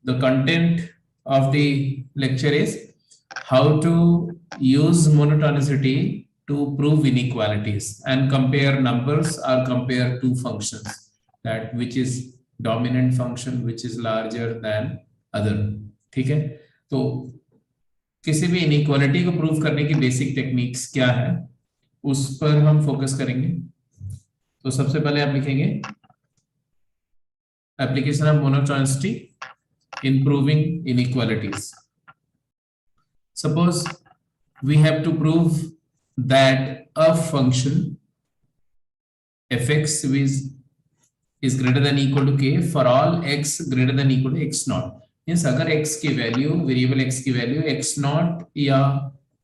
The content of the lecture is how to use monotonicity to prove inequalities and compare numbers or compare two functions, that which is dominant function which is larger than other. ठीक है, तो किसी भी inequality को prove करने की basic techniques क्या है उस पर हम फोकस करेंगे। तो सबसे पहले आप लिखेंगे application of monotonicity in proving inequalities. Suppose we have to prove that a function fx is greater than equal to k for all x greater than equal to x naught. Means अगर x की value variable x की value x naught या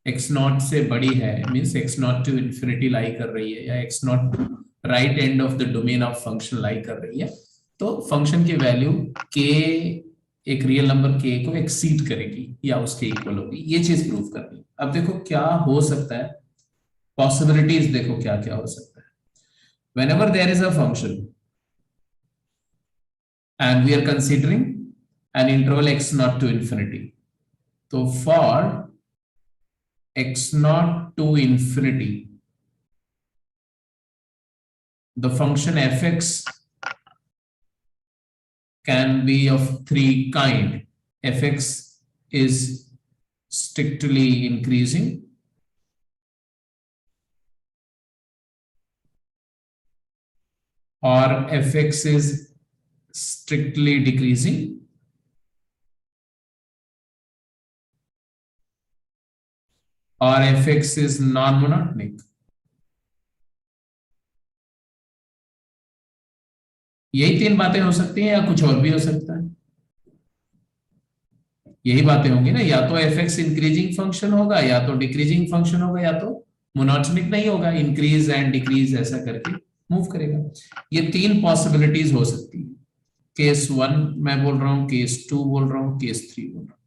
x naught से बड़ी है, means x naught to infinity लाई कर रही है या x naught right end of the domain of function लाई कर रही है, तो फंक्शन की वैल्यू k एक रियल नंबर k को एक्सीड करेगी या उसके इक्वल होगी, ये चीज प्रूव करनी। अब देखो क्या हो सकता है, पॉसिबिलिटीज देखो क्या क्या हो सकता है। whenever there is a function and we are considering an interval x naught to infinity, तो for x naught to infinity the function fx can be of three kind. fx is strictly increasing, or fx is strictly decreasing, or fx is non-monotonic. यही तीन बातें हो सकती हैं या कुछ और भी हो सकता है? यही बातें होंगी ना, या तो fx इंक्रीजिंग फंक्शन होगा या तो डिक्रीजिंग फंक्शन होगा या तो मोनोटोनिक नहीं होगा, इंक्रीज एंड डिक्रीज ऐसा करके मूव करेगा। ये तीन पॉसिबिलिटीज हो सकती है। केस 1 मैं बोल रहा हूं, केस 2 बोल रहा हूं, केस 3 बोल रहा हूं।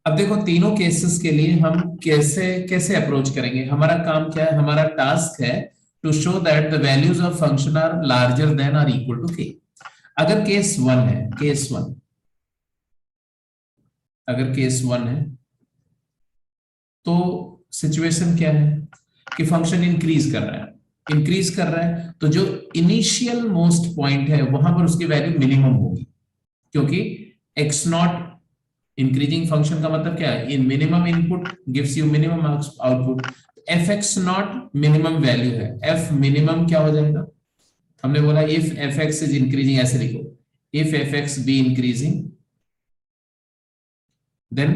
अब देखो तीनों केसेस के लिए हम कैसे कैसे अप्रोच करेंगे। हमारा काम क्या है, हमारा टास्क है to show that the values of function are larger than और इक्वल टू के। अगर केस 1 है, केस 1 अगर केस 1 है तो सिचुएशन क्या है कि फंक्शन इंक्रीज कर रहा है, इंक्रीज कर रहा है, तो जो इनिशियल मोस्ट पॉइंट है वहां पर उसकी वैल्यू मिनिमम होगी, क्योंकि x नॉट इंक्रीजिंग फंक्शन का मतलब क्या है, इन minimum input gives you minimum output. fx not minimum value है, f मिनिमम क्या हो जाएगा, हमने बोला इफ fx इज इंक्रीजिंग, ऐसे लिखो, if fx be increasing then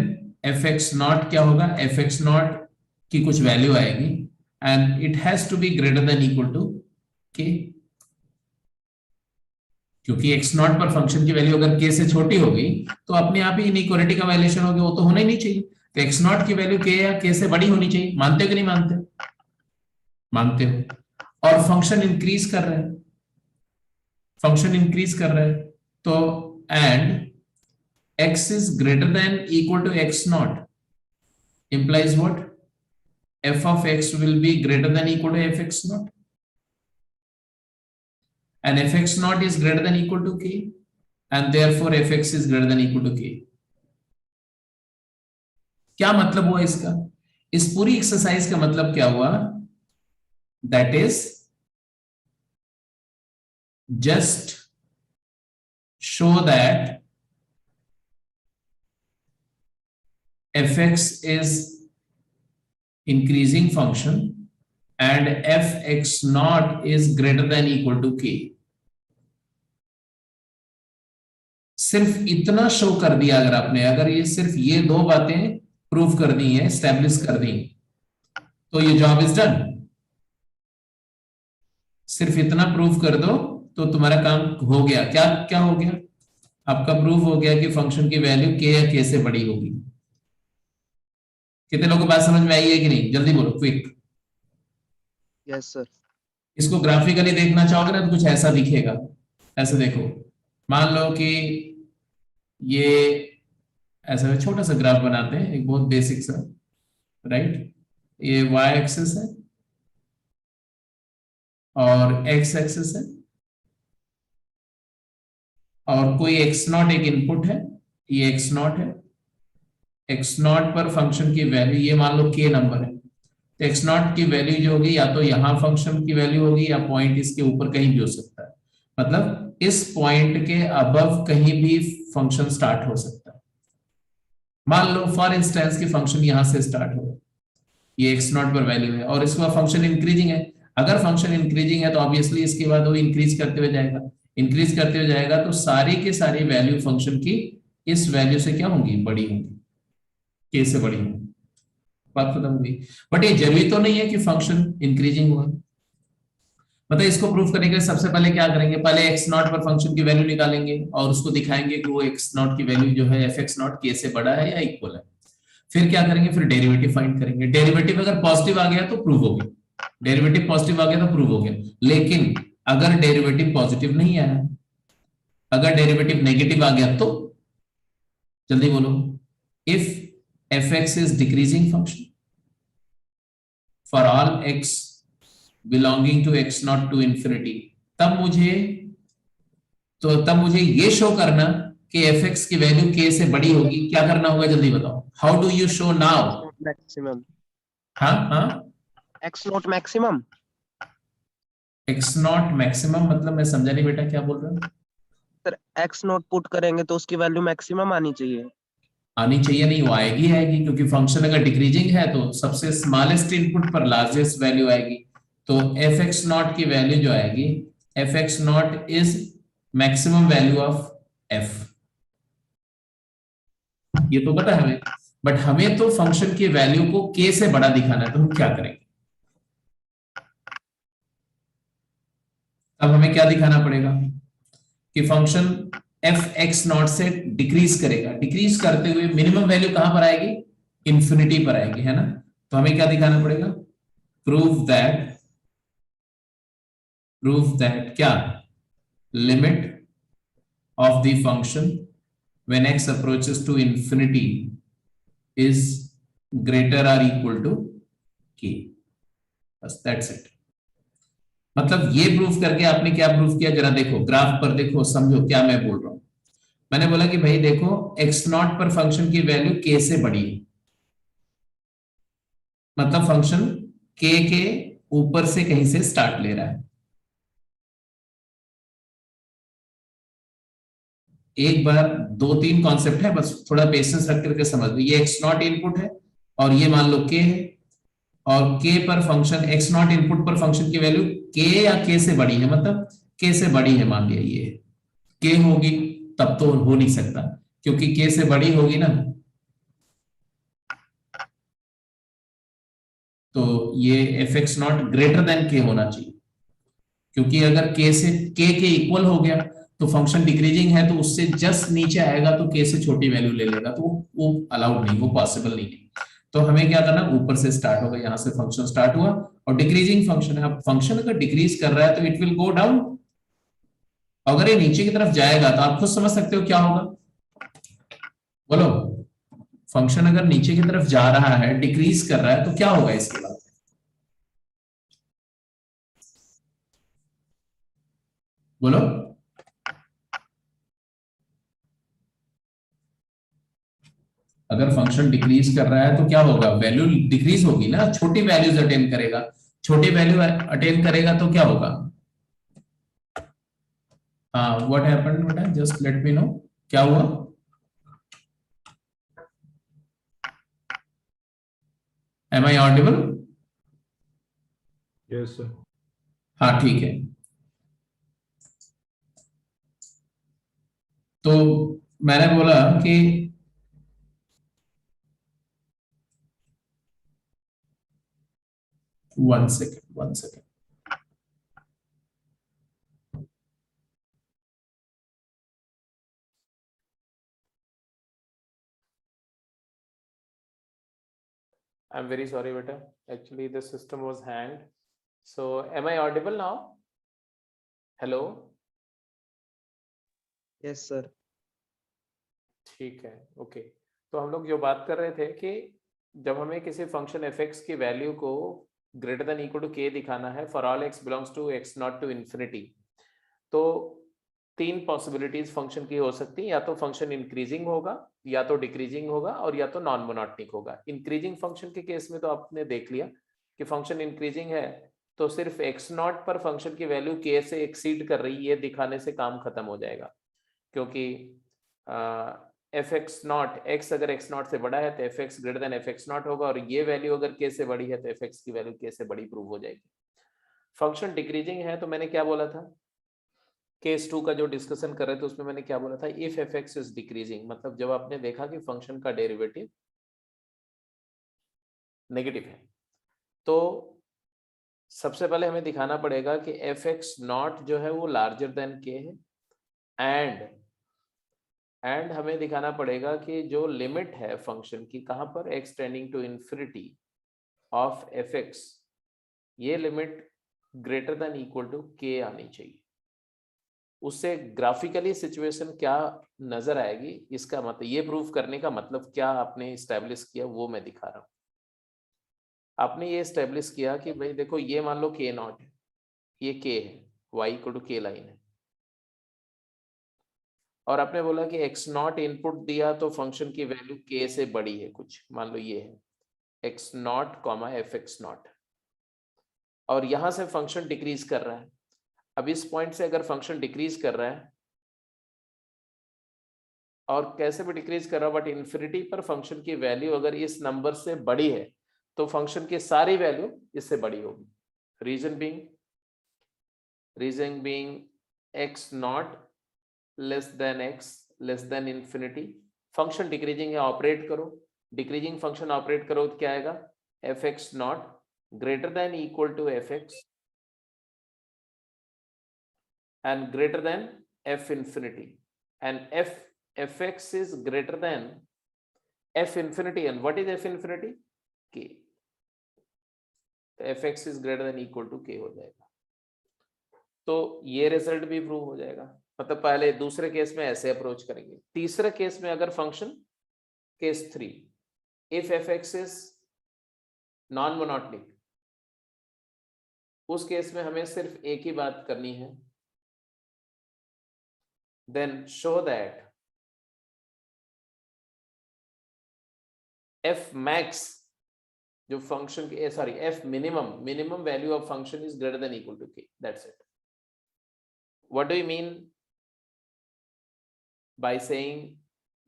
fx not क्या होगा, fx नॉट की कुछ वैल्यू आएगी and it has to be greater than equal to k, क्योंकि x नॉट पर फंक्शन की वैल्यू अगर k से छोटी होगी तो अपने आप ही इनइक्वालिटी का वायलेशन होगी, वो तो होना ही नहीं चाहिए। तो x नॉट की वैल्यू k या k से बड़ी होनी चाहिए। मानते हो कि नहीं मानते? मानते हो। और फंक्शन इंक्रीज कर रहा है, फंक्शन इंक्रीज कर रहा है, तो and x is greater than equal to x naught implies what? f of x will be greater than equal to fx naught, and fx naught is greater than equal to k, and therefore fx is greater than equal to k. क्या मतलब हुआ इसका? इस पूरी exercise का मतलब क्या हुआ? That is just show that fx is increasing function and fx naught is greater than equal to k. सिर्फ इतना शो कर दिया अगर आपने, अगर ये सिर्फ ये दो बातें प्रूफ कर दी है, एस्टैब्लिश कर दी, तो ये जॉब इज डन। सिर्फ इतना प्रूफ कर दो तो तुम्हारा काम हो गया। क्या क्या हो गया? आपका प्रूफ हो गया कि फंक्शन की वैल्यू के या के से बड़ी होगी। कितने लोगों को बात समझ में आई है कि नहीं? जल्दी बोलो, क्विक। Yes sir. इसको ग्राफिकली देखना चाहोगे ना तो कुछ ऐसा दिखेगा। ऐसे देखो, मान लो कि ये ऐसा छोटा सा ग्राफ बनाते हैं, एक बहुत बेसिक सा, राइट? ये y एक्सिस है और x एक्सिस है, और कोई एक्स नॉट एक इनपुट है, ये एक्स नॉट है, एक्स नॉट पर फंक्शन की वैल्यू ये मान लो के नंबर है, तो एक्स नॉट की वैल्यू जो होगी या तो यहाँ फंक्शन की वैल्यू होगी या पॉइंट इसके ऊपर कहीं भी हो सकता है, मतलब इस पॉइंट के अबव कहीं भी फंक्शन स्टार्ट हो सकता है। मान लो फॉर इंस्टेंस की फंक्शन यहां से स्टार्ट हो, ये एक्स नॉट पर वैल्यू है और इसका फंक्शन इंक्रीजिंग है, अगर फंक्शन इंक्रीजिंग है तो ऑब्वियसली इसके बाद वो इंक्रीज करते हुए जाएगा, इंक्रीज करते हुए जाएगा तो सारी के सारी वैल्यू फंक्शन की इस वैल्यू से क्या होंगी, बड़ी होंगी, के से बड़ी होंगी, बात खत्म हुई। बट ये जरूरी तो नहीं है कि फंक्शन इंक्रीजिंग हुआ, मतलब इसको प्रूफ करने के लिए सबसे पहले क्या करेंगे, पहले एक्स नॉट पर फंक्शन की वैल्यू निकालेंगे और उसको दिखाएंगे कि वो एक्स नॉट की वैल्यू जो है एफ एक्स नॉट के से बड़ा है या इक्वल है। फिर क्या करेंगे, फिर डेरिवेटिव फाइंड करेंगे, डेरिवेटिव अगर पॉजिटिव आ गया तो प्रूव हो गया, डेरिवेटिव पॉजिटिव आ गया तो प्रूव हो गया। लेकिन अगर डेरिवेटिव पॉजिटिव नहीं आया, अगर डेरिवेटिव नेगेटिव आ गया तो जल्दी बोलो, if f x is decreasing function for all x belonging to x not to infinity, तब मुझे ये शो करना कि एफ एक्स की वैल्यू के से बड़ी होगी, क्या करना होगा जल्दी बताओ, how do you show now. Maximum. हाँ हाँ, x not maximum. X not maximum मतलब मैं समझा नहीं बेटा, क्या बोल रहे हो। सर एक्स नॉट पुट करेंगे तो उसकी वैल्यू मैक्सिमम आनी चाहिए। आनी चाहिए नहीं, वो आएगी आएगी, क्योंकि फंक्शन अगर डिक्रीजिंग है तो सबसे स्मॉलेस्ट इनपुट पर लार्जेस्ट वैल्यू आएगी, तो एफ एक्स नॉट की वैल्यू जो आएगी, F x not is maximum value of F, ये तो पता है हमें, बट हमें तो फंक्शन की वैल्यू को के से बड़ा दिखाना है, तो हम क्या करेंगे, अब हमें क्या दिखाना पड़ेगा कि फंक्शन एफ एक्स नॉट से डिक्रीज करेगा, डिक्रीज करते हुए मिनिमम वैल्यू कहां पर आएगी, इंफिनिटी पर आएगी, है ना। तो हमें क्या दिखाना पड़ेगा, प्रूव दैट क्या, limit of the function when x approaches to infinity is greater or equal to k, बस दैट्स इट। मतलब ये प्रूफ करके आपने क्या प्रूफ किया, जरा देखो ग्राफ पर देखो, समझो क्या मैं बोल रहा हूं। मैंने बोला कि भाई देखो एक्स नॉट पर फंक्शन की वैल्यू के से बड़ी है, मतलब फंक्शन के ऊपर से कहीं से स्टार्ट ले रहा है। एक बार दो तीन कॉन्सेप्ट है, बस थोड़ा पेशेंस रख करके समझ लो, ये एक्स नॉट इनपुट है और ये मान लो के है, और के पर फंक्शन एक्स नॉट इनपुट पर फंक्शन की वैल्यू के या के से बड़ी है, मतलब के से बड़ी है, मान लिया ये के होगी, तब तो हो नहीं सकता, क्योंकि के से बड़ी होगी ना, तो ये F x not greater than के होना चाहिए, क्योंकि अगर के से के इक्वल हो गया तो फंक्शन डिक्रीजिंग है तो उससे जस्ट नीचे आएगा तो के से छोटी वैल्यू ले लेगा, तो वो अलाउड नहीं, वो पॉसिबल नहीं है। तो हमें क्या करना, ऊपर से स्टार्ट होगा, यहां से फंक्शन स्टार्ट हुआ और डिक्रीजिंग फंक्शन है, अब फंक्शन अगर डिक्रीज कर रहा है तो इट विल गो डाउन, अगर ये नीचे की तरफ जाएगा तो आप खुद समझ सकते हो क्या होगा, बोलो, फंक्शन अगर नीचे की तरफ जा रहा है, डिक्रीज कर रहा है, तो क्या होगा इसके बाद, बोलो। अगर फंक्शन डिक्रीज कर रहा है तो क्या होगा, वैल्यू डिक्रीज होगी ना, छोटी वैल्यूज अटेन करेगा, छोटी वैल्यू अटेन करेगा तो क्या होगा, हाँ व्हाट हैपेंड बेटा, जस्ट लेट मी नो, क्या हुआ, am I audible, yes sir. हाँ ठीक है। तो मैंने बोला कि one second, I'm very sorry, beta. Actually, the system was hanged. So, am I audible now? Hello? Yes sir. ठीक है, ओके। तो हम लोग जो बात कर रहे थे कि जब हमें किसी फंक्शन एफ एक्स की वैल्यू को greater than equal to k दिखाना है for all x belongs to x not to infinity, तो तीन पॉसिबिलिटीज फंक्शन की हो सकती है, या तो फंक्शन इंक्रीजिंग होगा, या तो डिक्रीजिंग होगा, और या तो नॉन मोनोटोनिक होगा। इंक्रीजिंग फंक्शन के केस में तो आपने देख लिया कि फंक्शन इंक्रीजिंग है तो सिर्फ x0 पर फंक्शन की वैल्यू k से एक्सीड कर रही है दिखाने से काम खत्म हो जाएगा, क्योंकि fx0 x अगर x0 से बड़ा है तो fx ग्रेटर देन fx0 होगा, और ये वैल्यू अगर k से बड़ी है तो fx की वैल्यू k से बड़ी प्रूव हो जाएगी। फंक्शन डिक्रीजिंग है तो मैंने क्या बोला था, केस 2 का जो डिस्कशन कर रहे थे उसमें मैंने क्या बोला था, इफ fx इज डिक्रीजिंग, मतलब जब आपने देखा कि फंक्शन का डेरिवेटिव नेगेटिव है, तो सबसे पहले हमें दिखाना पड़ेगा कि fx0 जो है वो लार्जर देन k है, एंड हमें दिखाना पड़ेगा कि जो लिमिट है फंक्शन की कहां पर, x tending to infinity of fx, ये limit greater than equal to k आनी चाहिए। उससे ग्राफिकली सिचुएशन क्या नजर आएगी, इसका मतलब ये प्रूव करने का मतलब क्या आपने स्टैब्लिश किया वो मैं दिखा रहा हूं। आपने ये स्टैब्लिश किया कि भाई देखो ये मान लो k0 है, ये k है, y equal to k line है, और आपने बोला कि x0 इनपुट दिया तो फंक्शन की वैल्यू k से बड़ी है, कुछ मान लो ये है x0, fx0, और यहां से फंक्शन डिक्रीज कर रहा है। अब इस पॉइंट से अगर फंक्शन डिक्रीज कर रहा है, और कैसे भी डिक्रीज कर रहा है, बट इन्फिनिटी पर फंक्शन की वैल्यू अगर इस नंबर से बड़ी है तो फंक्शन की सारी वैल्यू इससे बड़ी होगी। Reason being x0 less than x less than infinity, function decreasing है, ऑपरेट करो, डिक्रीजिंग फंक्शन ऑपरेट करो तो क्या आएगा, fx0 greater than equal to fx and greater than f infinity, and fx is greater than f infinity, and what is f infinity, k, तो fx is greater than equal to k हो जाएगा। तो ये result भी prove हो जाएगा। मतलब पहले दूसरे केस में ऐसे अप्रोच करेंगे। तीसरे केस में अगर function, case 3, if fx is non monotonic, उस केस में हमें सिर्फ एक ही बात करनी है, then show that f max जो फंक्शन की sorry f minimum value of function is greater than equal to k, that's it. What do you mean by saying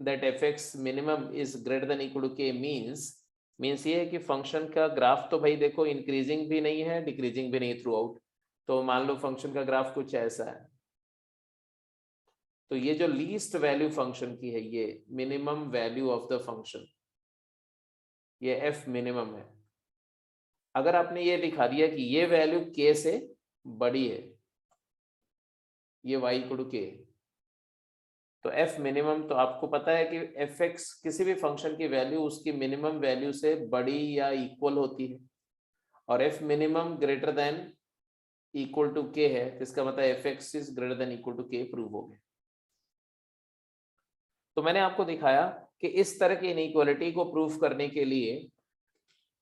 that fx minimum is greater than equal to k, means ये है कि function का graph तो भाई देखो increasing भी नहीं है डिक्रीजिंग भी नहीं थ्रू आउट, तो मान लो फंक्शन का ग्राफ कुछ ऐसा है, तो ये जो लीस्ट वैल्यू फंक्शन की है, ये minimum value of the function, ये f मिनिमम है। अगर आपने ये दिखा दिया कि ये वैल्यू k से बड़ी है, ये y इक्वल टू k, तो f मिनिमम, तो आपको पता है कि fx किसी भी फंक्शन की वैल्यू उसकी मिनिमम वैल्यू से बड़ी या इक्वल होती है, और f minimum greater than equal to k है, तो इसका मतलब fx is greater than equal to k prove हो गया। तो मैंने आपको दिखाया कि इस तरह की इनइक्वालिटी को प्रूव करने के लिए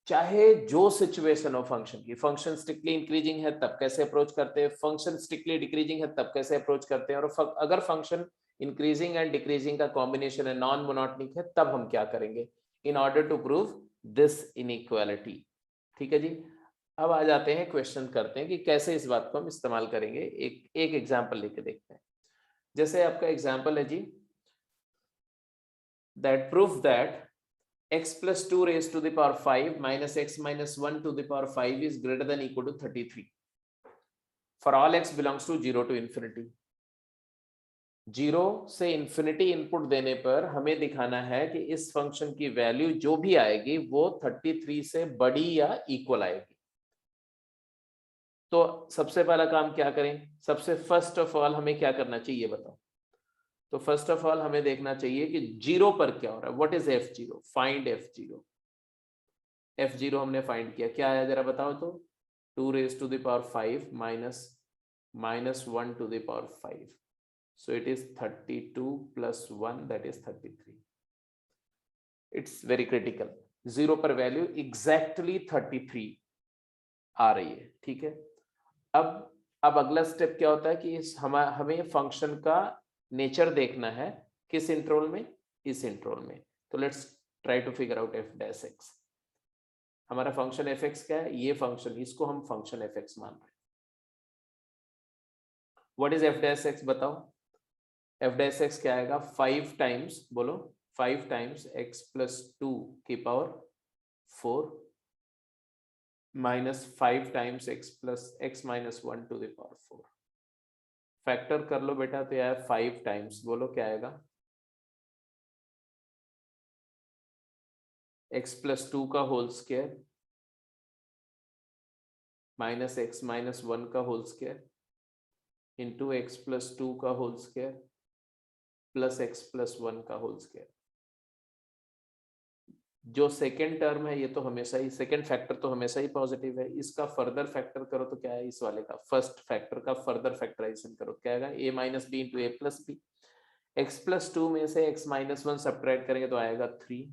चाहे जो सिचुएशन हो फंक्शन की, फंक्शन स्ट्रिक्टली इंक्रीजिंग है तब कैसे अप्रोच करते हैं, फंक्शन स्ट्रिक्टली डिक्रीजिंग है तब कैसे अप्रोच करते हैं, और अगर फंक्शन इंक्रीजिंग एंड डिक्रीजिंग का कॉम्बिनेशन है, नॉन मोनोटोनिक है, तब हम क्या करेंगे in order to prove this inequality. ठीक है जी। अब आ जाते हैं, क्वेश्चन करते हैं कि कैसे इस बात को हम इस्तेमाल करेंगे। एक एग्जाम्पल लेके देखते हैं। जैसे आपका एग्जाम्पल है जी, that proof that x plus 2 raised to the power 5 minus x minus 1 to the power 5 is greater than equal to 33 for all x belongs to 0 to infinity। 0 से infinity इनपुट देने पर हमें दिखाना है कि इस फंक्शन की वैल्यू जो भी आएगी वो 33 से बड़ी या इक्वल आएगी। तो सबसे पहला काम क्या करें, सबसे फर्स्ट ऑफ ऑल हमें क्या करना चाहिए बताओ। तो फर्स्ट ऑफ ऑल हमें देखना चाहिए कि 0 पर क्या हो रहा है, what is f0, find f0। f0 हमने फाइंड किया, क्या है जरा बताओ तो, 2 raised to the power 5 minus 1 to the power 5, so it is 32 plus 1, that is 33। it's very critical, 0 पर वैल्यू exactly 33 आ रही है। ठीक है, अब अब अगला स्टेप क्या होता है कि हमें फंक्शन का नेचर देखना है, किस इंटरवल में, इस इंटरवल में। तो let's try to figure out f dash x. हमारा फंक्शन एफ एक्स क्या है, ये फंक्शन, इसको हम फंक्शन एफ एक्स मान रहे हैं। What is F dash x बताओ। एफ डैश एक्स क्या आएगा, 5 टाइम्स, बोलो 5 टाइम्स x प्लस 2 की power 4 minus 5 times x plus x minus 1 to the power 4। Factor कर लो बेटा, तो यह 5 टाइम्स, बोलो क्या आएगा, x प्लस 2 का whole square minus x minus 1 का whole square into x plus 2 का whole square plus x plus 1 का होल स्क्वायर। जो सेकेंड टर्म है ये तो हमेशा ही, सेकेंड फैक्टर तो हमेशा ही पॉजिटिव है। इसका फर्दर फैक्टर करो तो क्या है, इस वाले का फर्स्ट फैक्टर का फर्दर फैक्टराइजेशन करो, क्या आएगा, a minus b into a plus b. X plus 2 में से x माइनस 1 सब्ट्रैक्ट करेंगे तो आएगा 3,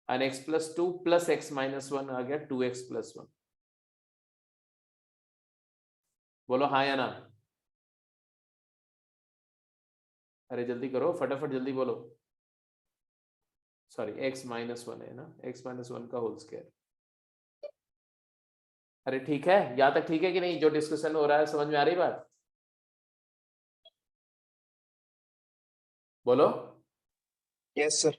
और x plus 2 plus x minus 1 आ गया 2x प्लस 1। बोलो हाँ या ना, अरे जल्दी करो, फटाफट जल्दी बोलो। सॉरी x माइनस 1 है ना, x माइनस 1 का होल स्क्वायर। अरे ठीक है, यहां तक ठीक है कि नहीं, जो डिस्कशन हो रहा है समझ में आ रही बात, बोलो। Yes sir.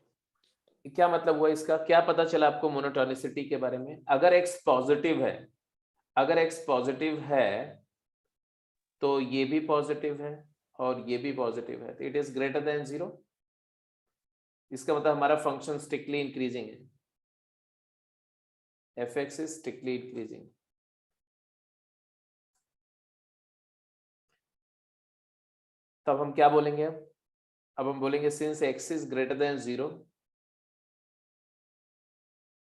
क्या मतलब हुआ इसका, क्या पता चला आपको मोनोटोनिसिटी के बारे में। अगर x पॉजिटिव है, अगर x पॉजिटिव है तो ये भी पॉजिटिव है और ये भी पॉजिटिव है, तो इट इज ग्रेटर देन 0। इसका मतलब हमारा फंक्शन स्ट्रिक्टली इंक्रीजिंग है, f x is strictly increasing. तब हम क्या बोलेंगे, अब हम बोलेंगे since x is greater than 0,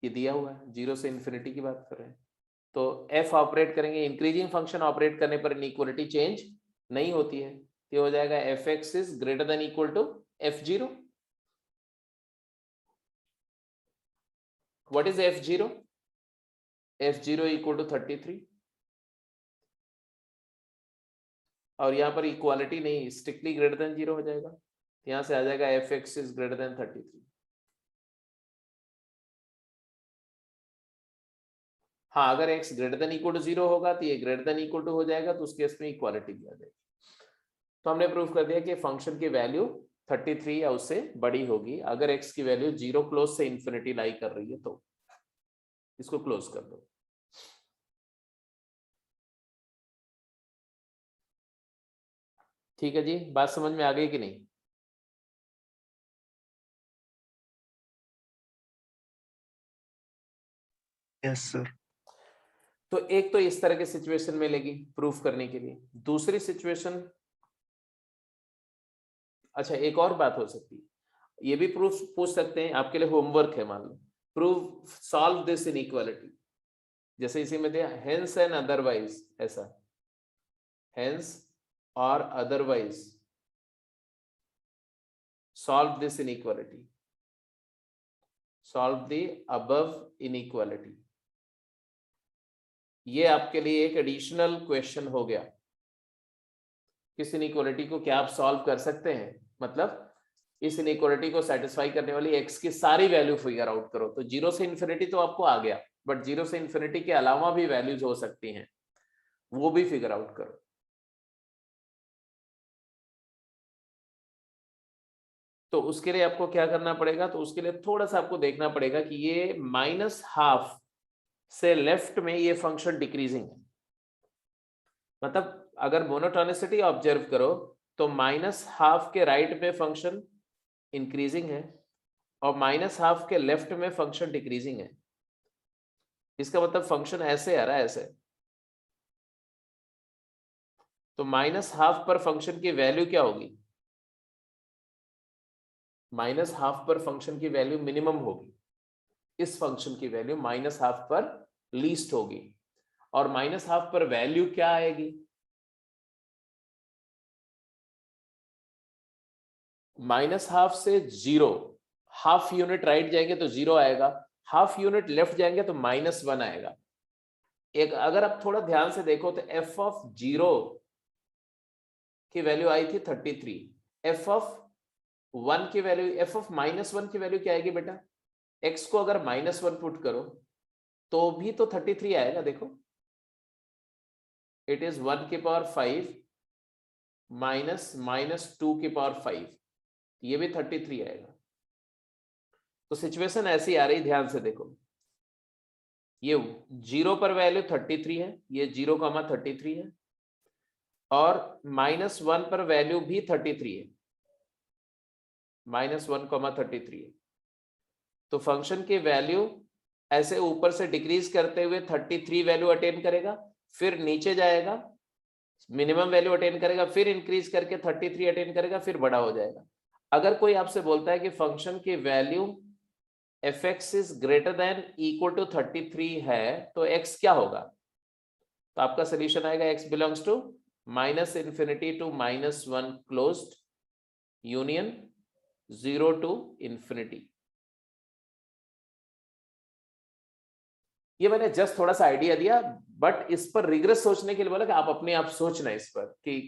ये दिया हुआ है, 0 से इन्फिनिटी की बात कर रहे हैं, तो f ऑपरेट करेंगे, इंक्रीजिंग फंक्शन ऑपरेट करने पर इनइक्वालिटी चेंज नहीं होती है, ये हो जाएगा f x is greater than equal to f0। What is f0, f0 equal to 33, और यहां पर इक्वालिटी नहीं, स्ट्रिक्टली ग्रेटर देन 0 हो जाएगा, यहां से आ जाएगा f x is greater than 33। हाँ, अगर x greater than equal to 0 होगा तो ये ग्रेटर देन इक्वल टू हो जाएगा, तो उस केस में इक्वालिटी भी आ जाएगी। तो हमने प्रूव कर दिया कि फंक्शन की वैल्यू 33 या उससे बड़ी होगी अगर x की वैल्यू 0 क्लोज से इंफिनिटी लाई कर रही है, तो इसको क्लोज कर दो। ठीक है जी, बात समझ में आ गई कि नहीं। Yes sir. तो एक तो इस तरह की सिचुएशन मिलेगी प्रूफ करने के लिए। दूसरी सिचुएशन, अच्छा एक और बात हो सकती है, ये भी प्रूफ पूछ सकते हैं, आपके लिए होमवर्क है, मान लो प्रूव सॉल्व दिस इनइक्वालिटी, जैसे इसी में दिया हेंस एंड अदरवाइज, ऐसा हेंस और otherwise solve this inequality, solve the above inequality. ये आपके लिए एक एडिशनल क्वेश्चन हो गया, किस इनइक्वालिटी को क्या आप सॉल्व कर सकते हैं, मतलब इस इनइक्वालिटी को सेटिस्फाई करने वाली x की सारी वैल्यू फिगर आउट करो। तो 0 से इन्फिनिटी तो आपको आ गया, बट 0 से इन्फिनिटी के अलावा भी वैल्यूज हो सकती हैं, वो भी फिगर आउट करो। तो उसके लिए आपको क्या करना पड़ेगा, तो उसके लिए थोड़ा सा आपको देखना पड़ेगा कि ये -12 से लेफ्ट में ये फंक्शन डिक्रीजिंग है, मतलब अगर मोनोटोनिसिटी ऑब्जर्व करो तो -12 के राइट में फंक्शन इंक्रीजिंग है और -12 के लेफ्ट में फंक्शन डिक्रीजिंग है। इसका मतलब फंक्शन ऐसे आ रहा है, ऐसे। तो -12 पर फंक्शन की वैल्यू क्या होगी, -12 पर फंक्शन की वैल्यू मिनिमम होगी, इस फंक्शन की वैल्यू -12 पर लीस्ट होगी, और -12 पर वैल्यू क्या आएगी, -12 से 0, हाफ यूनिट राइट जाएंगे तो 0 आएगा, हाफ यूनिट लेफ्ट जाएंगे तो -1 आएगा। एक अगर आप थोड़ा ध्यान से देखो तो एफ ऑफ 0 की वैल्यू आई थी 33, एफ ऑफ 1 की वैल्यू, एफ ऑफ -1 की वैल्यू क्या आएगी बेटा, x को अगर -1 पुट करो तो भी तो 33 आएगा। देखो इट इज 1 की पावर 5 माइनस -2 की पावर 5, ये भी 33 आएगा। तो सिचुएशन ऐसी आ रही, ध्यान से देखो, ये 0 पर वैल्यू 33 है, ये 0,33 है, और -1 पर वैल्यू भी 33 है, -1,33 है। तो फंक्शन की वैल्यू ऐसे ऊपर से डिक्रीज करते हुए 33 वैल्यू अटेन करेगा, फिर नीचे जाएगा, मिनिमम वैल्यू अटेन करेगा, फिर इंक्रीज करके 33 अटेन करेगा, फिर बड़ा हो जाएगा। अगर कोई आपसे बोलता है कि फंक्शन की value fx is greater than equal to 33 है, तो x क्या होगा? तो आपका सोल्यूशन आएगा x belongs to -∞ to -1 closed union 0 to ∞। ये मैंने जस्ट थोड़ा सा आइडिया दिया, बट इस पर रिग्रेस सोचने के लिए बोला कि आप अपने आप सोचना इस पर कि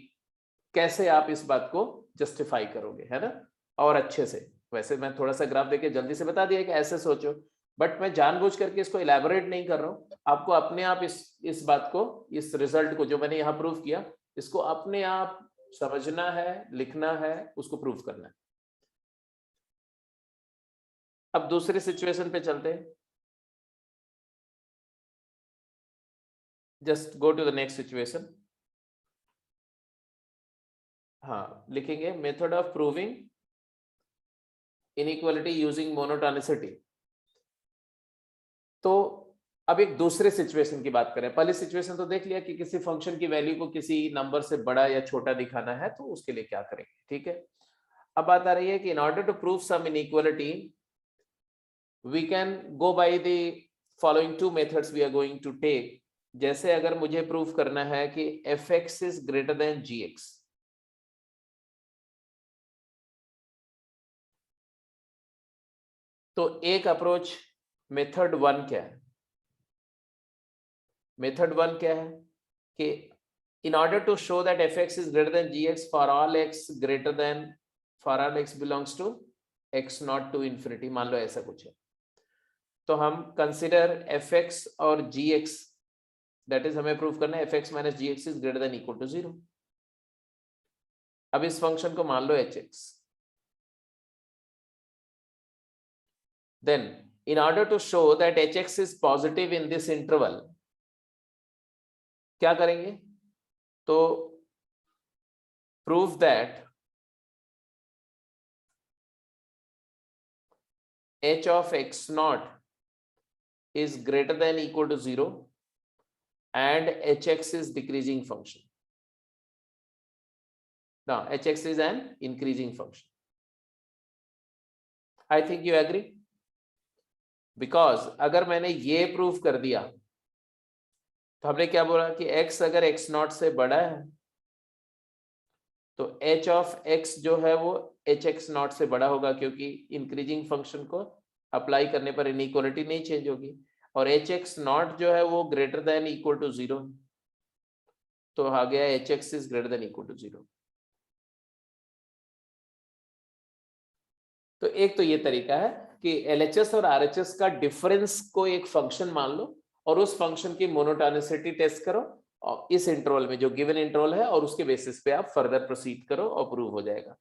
कैसे आप इस बात को जस्टिफाई करोगे, है ना, और अच्छे से। वैसे मैं थोड़ा सा ग्राफ देके जल्दी से बता दिया कि ऐसे सोचो, बट मैं जानबूझ करके इसको इलैबोरेट नहीं कर रहा हूं। आपको अपने आप इस बात को, इस रिजल्ट को जो मैंने यहां प्रूव किया, इसको अपने आप समझना है, लिखना है, उसको प्रूव करना है। अब दूसरी सिचुएशन पे चलते हैं। Just go to the next situation. हाँ, लिखेंगे method of proving inequality using monotonicity. तो अब एक दूसरे सिचुएशन की बात करें। पहली सिचुएशन तो देख लिया कि किसी फंक्शन की वैल्यू को किसी नंबर से बड़ा या छोटा दिखाना है, तो उसके लिए क्या करेंगे, ठीक है। अब बात आ रही है कि in order to prove some inequality we can go by the following two methods we are going to take. जैसे अगर मुझे प्रूव करना है कि fx is greater than gx, तो एक अप्रोच मेथड 1 क्या है? मेथड 1 क्या है कि in order to show that fx is greater than gx for all x greater than, for all x belongs to x not to infinity, मान लो ऐसा कुछ है, तो हम कंसिडर fx और gx, दैट इज हमें प्रूव करना है fx minus gx is greater than equal to 0। अब इस फंक्शन को मान लो hx, then in order to show that hx is positive in this interval, क्या करेंगे? तो prove that h of x naught is greater than equal to 0 and hx is decreasing function. Now hx is an increasing function. I think you agree, because अगर मैंने ये prove कर दिया तो हमने क्या बोला कि x अगर x नॉट से बड़ा है तो h ऑफ x जो है वो hx नॉट से बड़ा होगा, क्योंकि इंक्रीजिंग फंक्शन को अप्लाई करने पर इनइक्वालिटी नहीं चेंज होगी, और hx नॉट जो है वो ग्रेटर देन इक्वल टू 0, तो आ गया hx is greater than equal to 0। तो एक तो ये तरीका है कि LHS और RHS का डिफरेंस को एक फंक्शन मान लो और उस फंक्शन की मोनोटोनिसिटी टेस्ट करो, और इस इंटरवल में जो गिवन इंटरवल है, और उसके बेसिस पे आप फर्दर प्रोसीड करो और प्रूव हो जाएगा।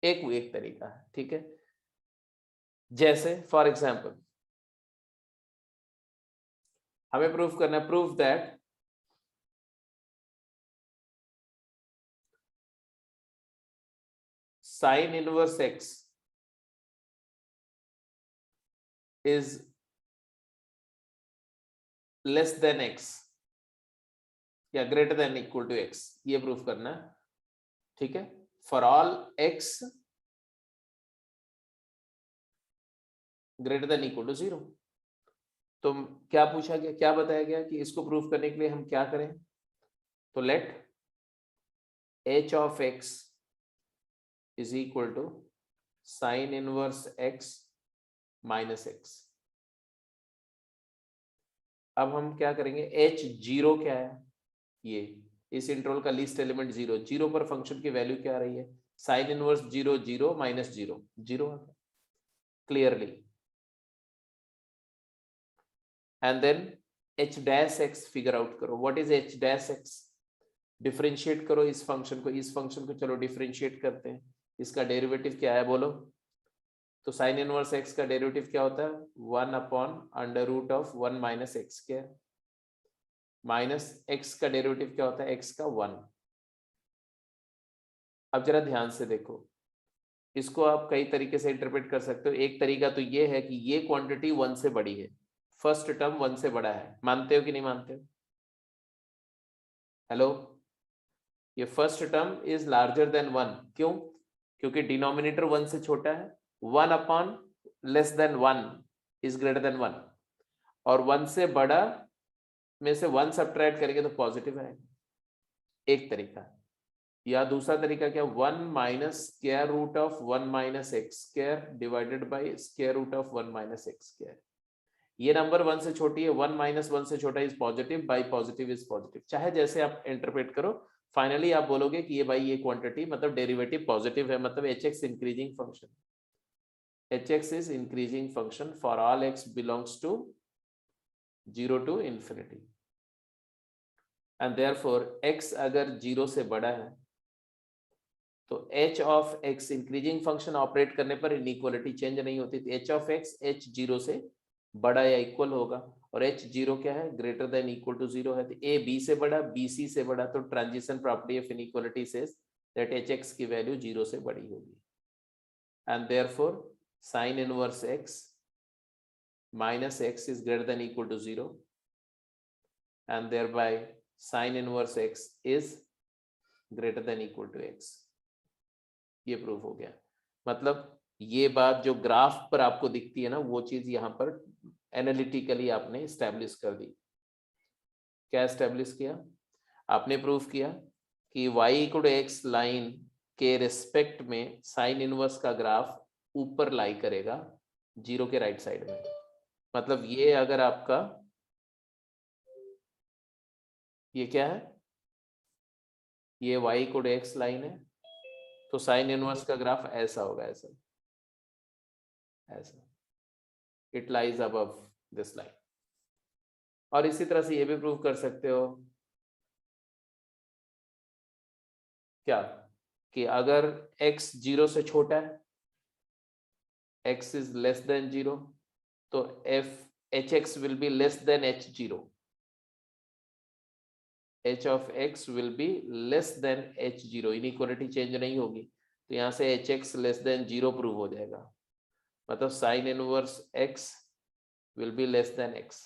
एक तरीका है, ठीक है। जैसे फॉर एग्जांपल हमें प्रूव करना, prove that sine inverse x is less than x या greater than equal to x, ये प्रूफ करना है, ठीक है, for all x greater than equal to 0। तो क्या पूछा गया, क्या बताया गया कि इसको प्रूफ करने के लिए हम क्या करें? तो let h of x is equal to sine inverse x minus x। अब हम क्या करेंगे, H0 क्या है, ये इस इंटरवल का लीस्ट एलिमेंट 0, 0 पर फंक्शन की वैल्यू क्या आ रही है, sine inverse 0 0 minus 0 0 clearly. And then h dash x figure out करो, what is h dash x, differentiate करो इस फंक्शन को, इस फंक्शन को चलो डिफरेंशिएट करते हैं, इसका डेरिवेटिव क्या है बोलो, तो साइन इनवर्स x का डेरिवेटिव क्या होता है, 1 upon under root of 1 minus x square, minus x का डेरिवेटिव क्या होता है, x का 1। अब जरा ध्यान से देखो, इसको आप कई तरीके से इंटरप्रेट कर सकते हो। एक तरीका तो ये है कि ये क्वांटिटी 1 से बड़ी है, फर्स्ट टर्म 1 से बड़ा है, मानते हो कि नहीं मानते हो, हेलो, ये first term is larger than 1, क्यों, क्योंकि डिनोमिनेटर 1 से छोटा है, 1 upon less than 1 is greater then 1, और 1 से बड़ा में से 1 सब्ट्रैक्ट करेंगे तो पॉजिटिव आएगा, एक तरीका। या दूसरा तरीका क्या, 1 minus square root of 1 minus x square divided by square root of 1 minus x square, ये नंबर 1 से छोटी है, 1 माइनस 1 से छोटा is positive, by positive is positive, चाहे जैसे आप इंटरप्रेट करो, फाइनली आप बोलोगे कि ये भाई ये क्वांटिटी मतलब डेरिवेटिव पॉजिटिव है, मतलब hx increasing function, hx is increasing function for all x belongs to 0 to infinity, and therefore x अगर 0 से बड़ा है तो h of x increasing function operate करने पर इनइक्वालिटी चेंज नहीं होती, तो h ऑफ x h0 से बड़ा या इक्वल होगा, और h0 क्या है, ग्रेटर देन इक्वल टू 0 है, तो a b से बड़ा, b c से बड़ा, तो transition property of inequality says that hx की वैल्यू 0 से बड़ी होगी, and therefore sin inverse x minus x is greater than equal to 0, and thereby sin inverse x is greater than equal to x, ये proof हो गया। मतलब ये बात जो ग्राफ पर आपको दिखती है ना, वो चीज यहाँ पर एनालिटिकली आपने एस्टैब्लिश कर दी। क्या एस्टैब्लिश किया आपने, प्रूफ किया कि y equal to x line के रिस्पेक्ट में साइन इनवर्स का ग्राफ ऊपर लाई करेगा 0 के राइट साइड में, मतलब ये अगर आपका ये क्या है, ये y equal to x line है, तो साइन इनवर्स का ग्राफ ऐसा होगा, ऐसा ऐसा, it lies above this line. और इसी तरह से ये भी प्रूव कर सकते हो क्या, कि अगर x 0 से छोटा है, x इज लेस देन 0, तो hx will be less than h0, h of x will be less than h0, inequality change नहीं होगी, तो यहां से hx लेस देन 0 प्रूव हो जाएगा, मतलब sign inverse x will be less than x।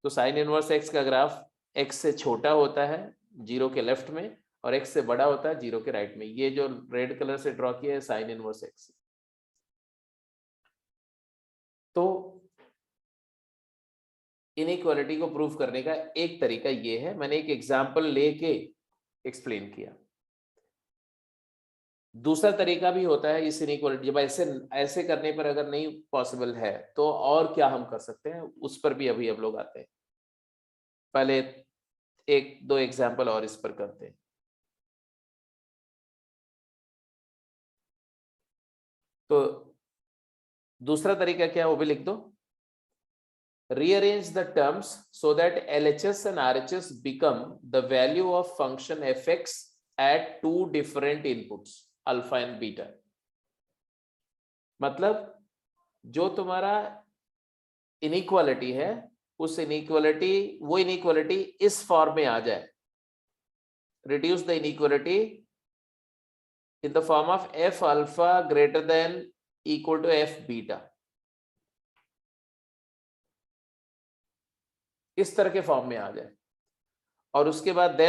तो साइन इनवर्स x का ग्राफ x से छोटा होता है 0 के लेफ्ट में, और x से बड़ा होता है 0 के राइट में, ये जो रेड कलर से ड्रॉ किया है साइन इनवर्स x। तो इनइक्वालिटी को प्रूव करने का एक तरीका ये है, मैंने एक एग्जांपल लेके एक्सप्लेन किया। दूसरा तरीका भी होता है इस इनइक्वालिटी, जब ऐसे करने पर अगर नहीं पॉसिबल है तो और क्या हम कर सकते हैं, उस पर भी अभी अब लोग आते हैं। पहले एक दो एग्जांपल और इस पर करते हैं। तो दूसरा तरीका क्या है वो भी लिख दो, rearrange the terms so that LHS and RHS become the value of function fx at two different inputs alpha and beta। मतलब जो तुम्हारा इनइक्वालिटी है उस इनइक्वालिटी, वो इनइक्वालिटी इस फॉर्म में आ जाए, reduce the inequality in the form of f alpha greater than equal to f beta, इस तरह के फॉर्म में आ जाए, और उसके बाद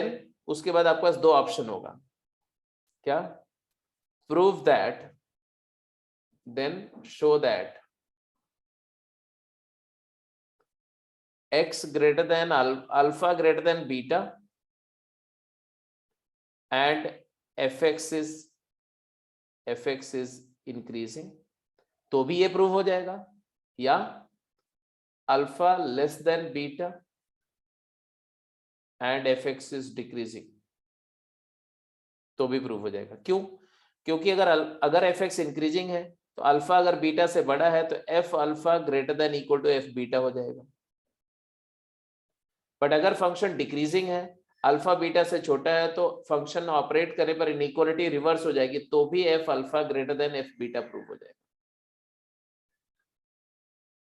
उसके बाद आपके पास दो ऑप्शन होगा, क्या, prove that, then show that x greater than alpha greater than beta and fx is increasing, तो भी ये प्रूव हो जाएगा, या alpha less than beta and fx is decreasing, तो भी प्रूव हो जाएगा। क्यों? क्योंकि अगर fx इंक्रीजिंग है तो अल्फा अगर बीटा से बड़ा है तो f alpha greater than equal to f beta हो जाएगा। बट अगर फंक्शन डिक्रीजिंग है, अल्फा बीटा से छोटा है, तो फंक्शन ऑपरेट करने पर इनइक्वालिटी रिवर्स हो जाएगी, तो भी f alpha greater than f beta prove हो जाएगा।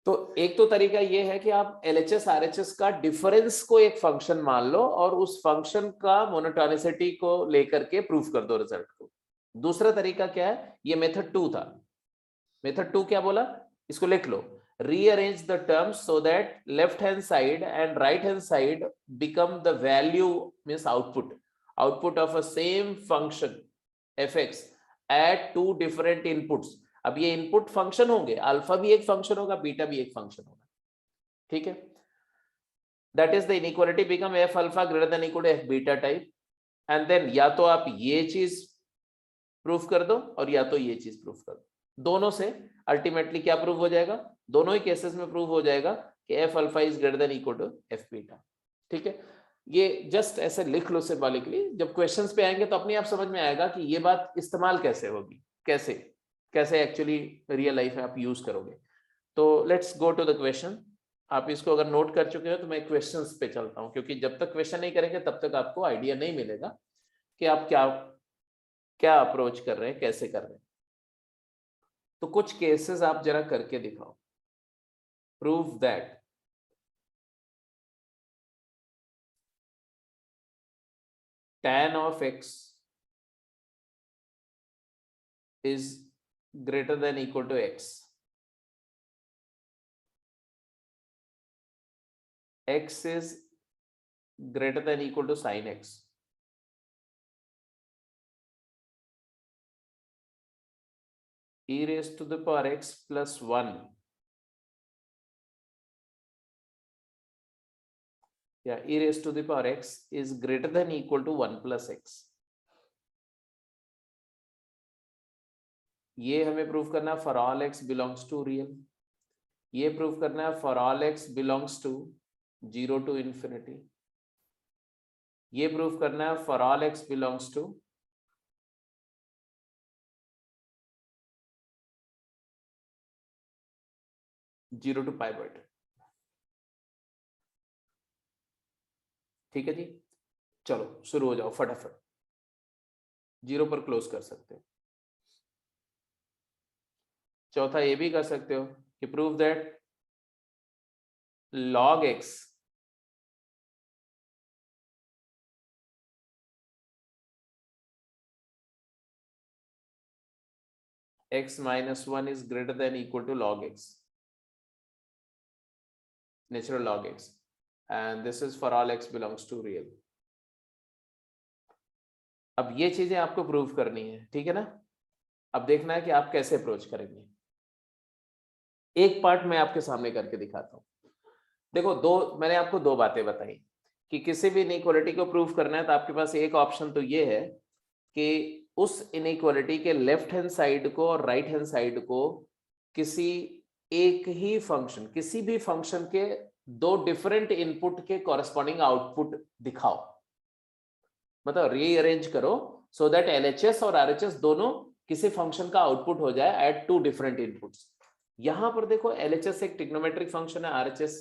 तो एक तो तरीका ये है कि आप LHS RHS का डिफरेंस को एक फंक्शन मान लो और उस फंक्शन का मोनोटोनिसिटी को लेकर के प्रूफ कर दो रिजल्ट को। दूसरा तरीका क्या है, ये मेथड 2 था। मेथड 2 क्या बोला, इसको लिख लो, rearrange the terms so that left hand side and right hand side become the value, means output of a same function fx at two different inputs। अब ये इनपुट फंक्शन होंगे, अल्फा भी एक फंक्शन होगा, बीटा भी एक function होगा, ठीक है। That is the inequality become f alpha greater than equal to f beta type, and then या तो आप ये चीज प्रूफ कर दो और या तो ये चीज प्रूफ कर दो। दोनों से अल्टीमेटली क्या प्रूव हो जाएगा, दोनों ही केसेस में प्रूव हो जाएगा कि f alpha is greater than equal to f beta, ठीक है। ये जस्ट ऐसे लिख लो सिंबॉलिकली, जब क्वेश्चंस पे आएंगे तो अपने आप समझ में आएगा कि ये बात इस्तेमाल कैसे होगी, कैसे एक्चुअली रियल लाइफ में आप यूज करोगे। तो let's go to the question. आप इसको अगर नोट कर चुके हो तो मैं क्वेश्चंस पे चलता हूं, क्योंकि जब तक क्वेश्चन नहीं करेंगे तब तक आपको आइडिया नहीं मिलेगा कि आप क्या अप्रोच कर रहे हैं, कैसे कर रहे हैं। तो कुछ केसेस आप जरा करके दिखाओ। Prove that tan of x is greater than equal to x, x is greater than equal to sin x, e raised to the power x plus 1 e raised to the power x is greater than equal to 1 plus x। ये हमें proof करना है for all x belongs to real, ये proof करना है for all x belongs to 0 to infinity, ये proof करना है for all x belongs to 0 to pi by 2। ठीक है जी, चलो शुरू हो जाओ फटाफट, 0 पर क्लोज कर सकते हो। चौथा ये भी कर सकते हो कि prove that log x x minus 1 is greater than equal to log x, natural log x, and this is for all x belongs to real। अब ये चीजें आपको प्रूव करनी है, ठीक है ना। अब देखना है कि आप कैसे अप्रोच करेंगे। एक पार्ट मैं आपके सामने करके दिखाता हूं। देखो, मैंने आपको दो बातें बताई कि किसी भी इनइक्वालिटी को प्रूव करना है तो आपके पास एक ऑप्शन तो ये है कि उस इनइक्वालिटी के लेफ्ट हैंड साइड को और राइट हैंड साइड को किसी एक ही फंक्शन, किसी भी फंक्शन के दो डिफरेंट इनपुट के कॉरेस्पॉन्डिंग आउटपुट दिखाओ, मतलब रीअरेंज करो सो दैट LHS और RHS दोनों किसी फंक्शन का आउटपुट हो जाए एट टू डिफरेंट इनपुट्स। यहां पर देखो, LHS एक ट्रिग्नोमेट्रिक फंक्शन है, RHS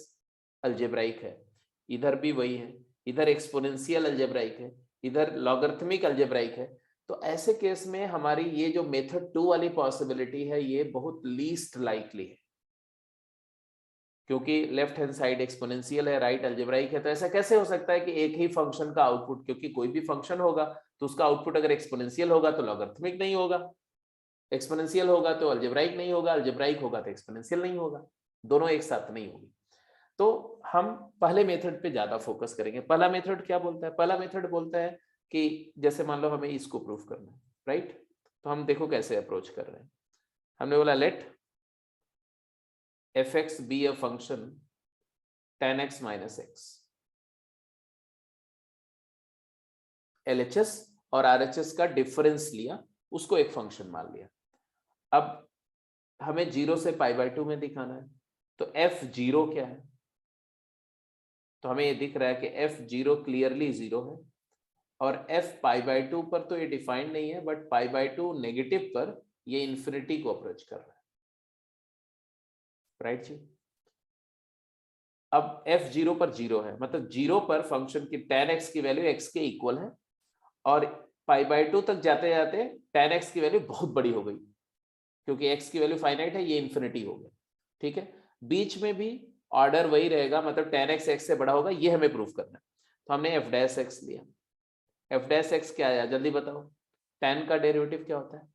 अलजेब्राइक है, इधर भी वही है, इधर एक्सपोनेंशियल अलजेब्राइक है, इधर लॉगरिथमिक अलजेब्राइक है। तो ऐसे केस में हमारी ये जो मेथड 2 वाली पॉसिबिलिटी है ये बहुत लीस्ट लाइकली है, क्योंकि लेफ्ट हैंड साइड एक्सपोनेंशियल है, राइट अलजेब्राइक है। तो ऐसा कैसे हो सकता है कि एक ही फंक्शन का आउटपुट, क्योंकि कोई भी फंक्शन होगा तो उसका आउटपुट अगर एक्सपोनेंशियल होगा तो लॉगरिथमिक नहीं होगा, एक्सपोनेंशियल होगा तो अलजेब्राइक नहीं होगा, अलजेब्राइक होगा तो एक्सपोनेंशियल नहीं होगा, दोनों एक साथ नहीं होगी। तो हम पहले मेथड पे ज्यादा फोकस करेंगे। पहला मेथड क्या बोलता है? पहला मेथड बोलता है कि जैसे मान लो हमें इसको प्रूफ करना है, राइट। तो हम देखो कैसे अप्रोच कर रहे हैं। हमने बोला late fx be a function tan x minus x, LHS और RHS का डिफरेंस लिया, उसको एक फंक्शन मान लिया। अब हमें 0 से pi by 2 में दिखाना है, तो f0 क्या है? तो हमें ये दिख रहा है कि f0 क्लियरली 0 है और f π/2 पर तो ये डिफाइंड नहीं है, बट π/2 नेगेटिव पर ये इंफिनिटी को अप्रोच कर रहा है, राइट जी। अब f0 पर 0 है, मतलब 0 पर फंक्शन की tan x की वैल्यू x के इक्वल है और π/2 तक जाते जाते tan x की वैल्यू बहुत बड़ी हो गई, क्योंकि x की वैल्यू फाइनाइट है, ये इंफिनिटी हो गया, ठीक है। बीच में भी ऑर्डर वही रहेगा, मतलब tan x x से बड़ा होगा, ये हमें प्रूफ करना है। तो हमने f' लिया। f' क्या आया जल्दी बताओ? tan का डेरिवेटिव क्या होता है?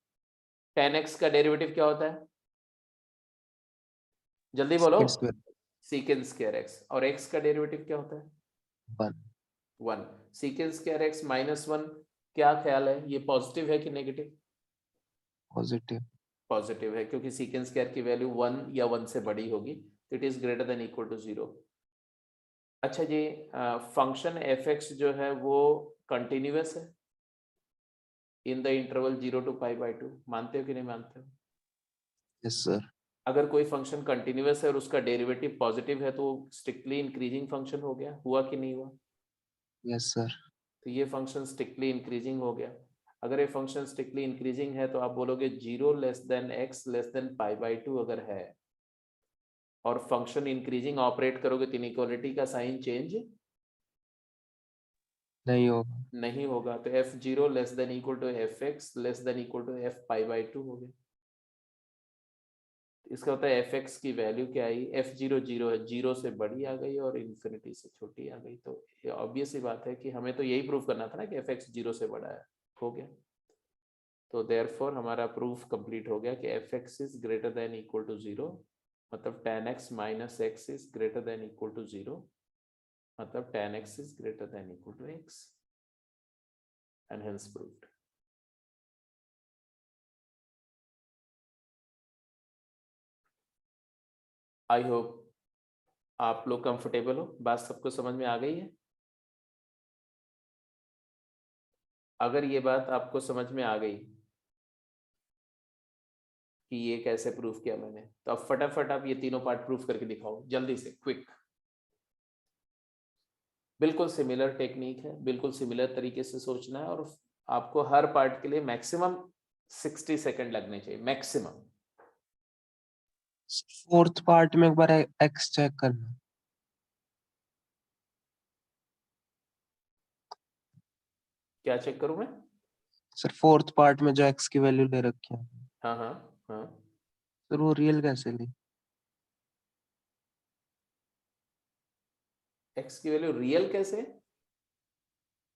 tan x का डेरिवेटिव क्या होता है? जल्दी बोलो। secant square x। और x का डेरिवेटिव क्या होता है? 1। secant स्क्वायर x -1, क्या ख्याल है, ये पॉजिटिव है कि नेगेटिव? पॉजिटिव। पॉजिटिव है, क्योंकि secant स्क्वायर की वैल्यू 1 या 1 से बड़ी होगी, तो it is greater than equal to 0। अच्छा जी, फंक्शन f(x) जो है वो कंटिन्यूअस है इन द इंटरवल 0 to π/2, मानते हो कि नहीं मानते हो? Yes sir. अगर कोई फंक्शन कंटिन्यूअस है और उसका डेरिवेटिव पॉजिटिव है तो स्ट्रिक्टली इंक्रीजिंग फंक्शन हो गया, हुआ कि नहीं हुआ? Yes sir. तो ये फंक्शन स्ट्रिक्टली इंक्रीजिंग हो गया। अगर ये फंक्शन स्ट्रिक्टली इंक्रीजिंग है तो आप बोलोगे 0 less than x less than π/2 अगर है और फंक्शन इंक्रीजिंग ऑपरेट करोगे तो इनइक्वालिटी का साइन चेंज नहीं होगा। नहीं होगा। तो f0 less than equal to fx less than equal to f π/2 हो गया। इसका होता है fx की वैल्यू क्या आई? f0 0 है, 0 से बड़ी आ गई और इन्फिनिटी से छोटी आ गई। तो ये ऑब्वियस ही बात है कि हमें तो यही प्रूफ करना था ना कि fx 0 से बड़ा है, हो गया। तो देयरफॉर हमारा प्रूफ कंप्लीट हो गया कि fx is greater than equal to 0, मतलब tan x minus x is greater than equal to 0, मतलब tan x is greater than equal to x, and hence proved. I hope आप लोग comfortable हो, बात सबको समझ में आ गई है? अगर ये बात आपको समझ में आ गई कि ये कैसे प्रूफ किया मैंने, तो अब फटाफट आप ये तीनों पार्ट प्रूफ करके दिखाओ जल्दी से, क्विक। बिल्कुल सिमिलर टेक्निक है, बिल्कुल सिमिलर तरीके से सोचना है और आपको हर पार्ट के लिए मैक्सिमम 60 सेकंड लगने चाहिए, मैक्सिमम। फोर्थ पार्ट में एक बार एक्स चेक करना। क्या चेक करूं मैं? सर फोर्थ पार्ट में जो एक्स की वैल्यू ले रखी है, हाँ हाँ हाँ। सर वो रियल कैसे ली? एक्स की वैल्यू रियल कैसे?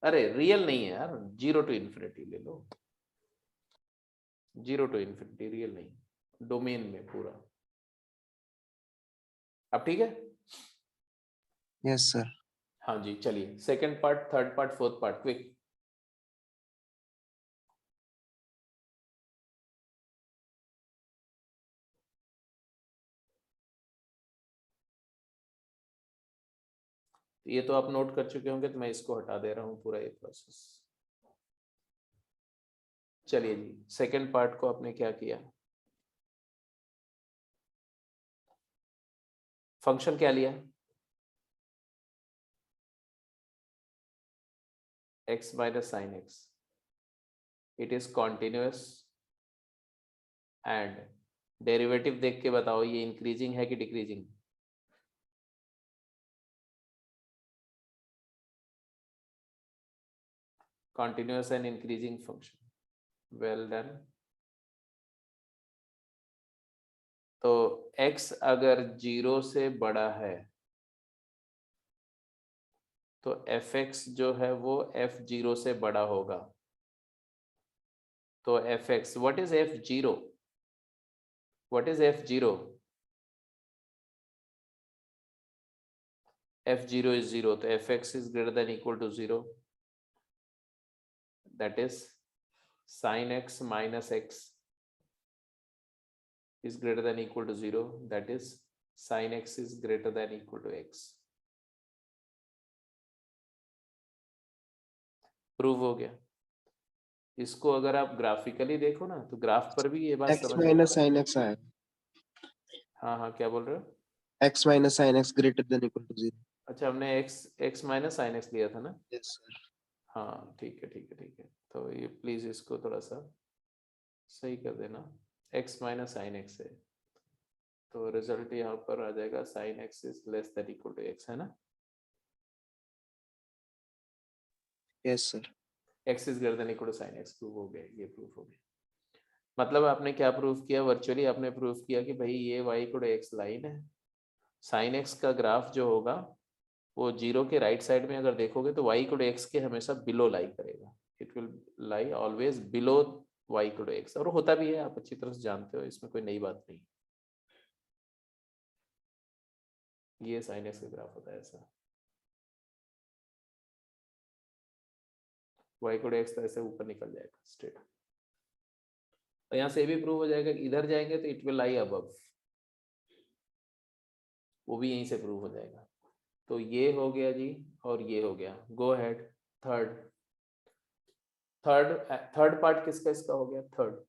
अरे रियल नहीं है यार, 0 to इन्फिनिटी ले लो, 0 to इन्फिनिटी, रियल नहीं, डोमेन में पूरा। अब ठीक है? Yes sir. हाँ जी, चलिए second part, third part, fourth part, quick. ये तो आप नोट कर चुके होंगे, तो मैं इसको हटा दे रहा हूं पूरा ये प्रोसेस। चलिए जी, सेकंड पार्ट को आपने क्या किया? फंक्शन क्या लिया? x minus sin x. It is continuous and derivative देख के बताओ ये इंक्रीजिंग है कि decreasing? continuous and increasing function. Well done. तो x अगर 0 से बड़ा है तो fx जो है वो f0 से बड़ा होगा। तो fx, what is f0? What is f0? f0 is 0, तो fx is greater than equal to 0. That is sin x minus x is greater than equal to 0. That is sin x is greater than equal to x. Prove हो गया। इसको अगर आप graphically देखो ना तो graph पर भी ये बात एक्स समझ में। माइनस साइन एक्स आएगा। हाँ हाँ, क्या बोल रहे हो? x minus sin x greater than equal to 0. अच्छा, हमने x माइनस साइन एक्स लिया था ना? Yes sir. हाँ ठीक है ठीक है ठीक है, तो ये प्लीज इसको थोड़ा सा सही कर देना। x माइनस साइन एक्स है, तो रिजल्ट यहाँ पर आ जाएगा sine x is less than equal to x, है ना? Yes sir. x is greater than equal to sine x, prove हो गया, ये प्रूफ हो गया। मतलब आपने क्या प्रूफ किया? वर्चुअली आपने प्रूफ किया कि भाई ये y equal to x line है, साइन एक्स का ग्राफ जो होगा वो जीरो के राइट साइड में अगर देखोगे तो y इक्वल टू एक्स के हमेशा बिलो लाई करेगा, it will lie always below y equal to x, और होता भी है, आप अच्छी तरह से जानते हो, इसमें कोई नई बात नहीं। ये साइन एक्स का ग्राफ होता है ऐसा, y इक्वल टू एक्स तो ऐसे ऊपर निकल जाएगा स्ट्रेट, और यहाँ से ये भी प्रूव हो जाएगा कि इधर जाएंगे तो इट विल लाई अबव, वो भी यहीं से प्रूव हो जाएगा। तो ये हो गया जी, और ये हो गया। गो अहेड, थर्ड पार्ट किसका इसका हो गया? थर्ड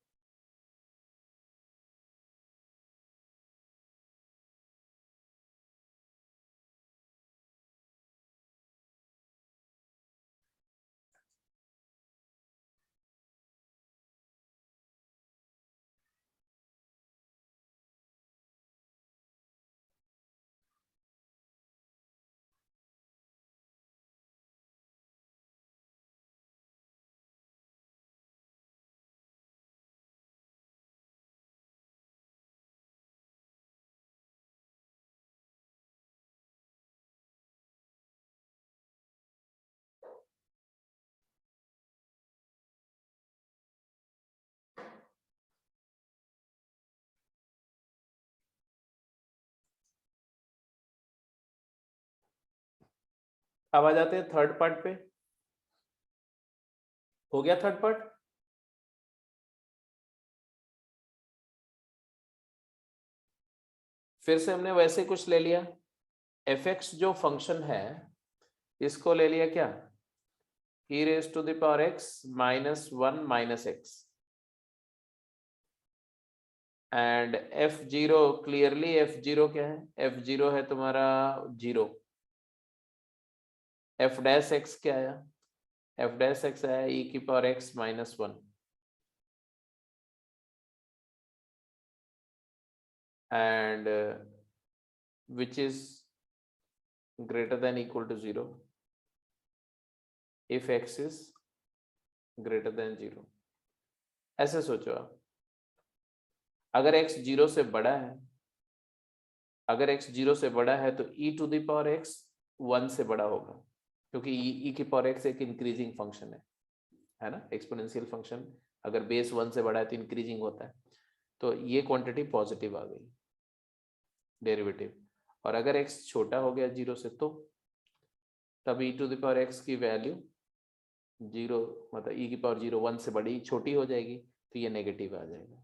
अब आ जाते हैं थर्ड पार्ट पे। हो गया थर्ड पार्ट? फिर से हमने वैसे कुछ ले लिया, एफ एक्स जो फंक्शन है इसको ले लिया क्या, e raised to the power x minus 1 minus x, and f0 clearly f0 क्या है? f0 है तुम्हारा 0, f डैश x क्या आया? f डैश x आया e की power x minus 1, and which is greater than equal to 0 if x is greater than 0। ऐसे सोचो आप, अगर x 0 से बड़ा है, अगर x 0 से बड़ा है तो e to the power x 1 से बड़ा होगा, क्योंकि e की पावर x एक इंक्रीजिंग फंक्शन है ना, एक्सपोनेंशियल फंक्शन अगर बेस 1 से बड़ा है तो इंक्रीजिंग होता है, तो ये क्वांटिटी पॉजिटिव आ गई डेरिवेटिव। और अगर x छोटा हो गया 0 से तो तब e to the power x की वैल्यू 0, मतलब e की पावर 0 1 से बड़ी छोटी हो जाएगी, तो ये नेगेटिव आ जाएगा।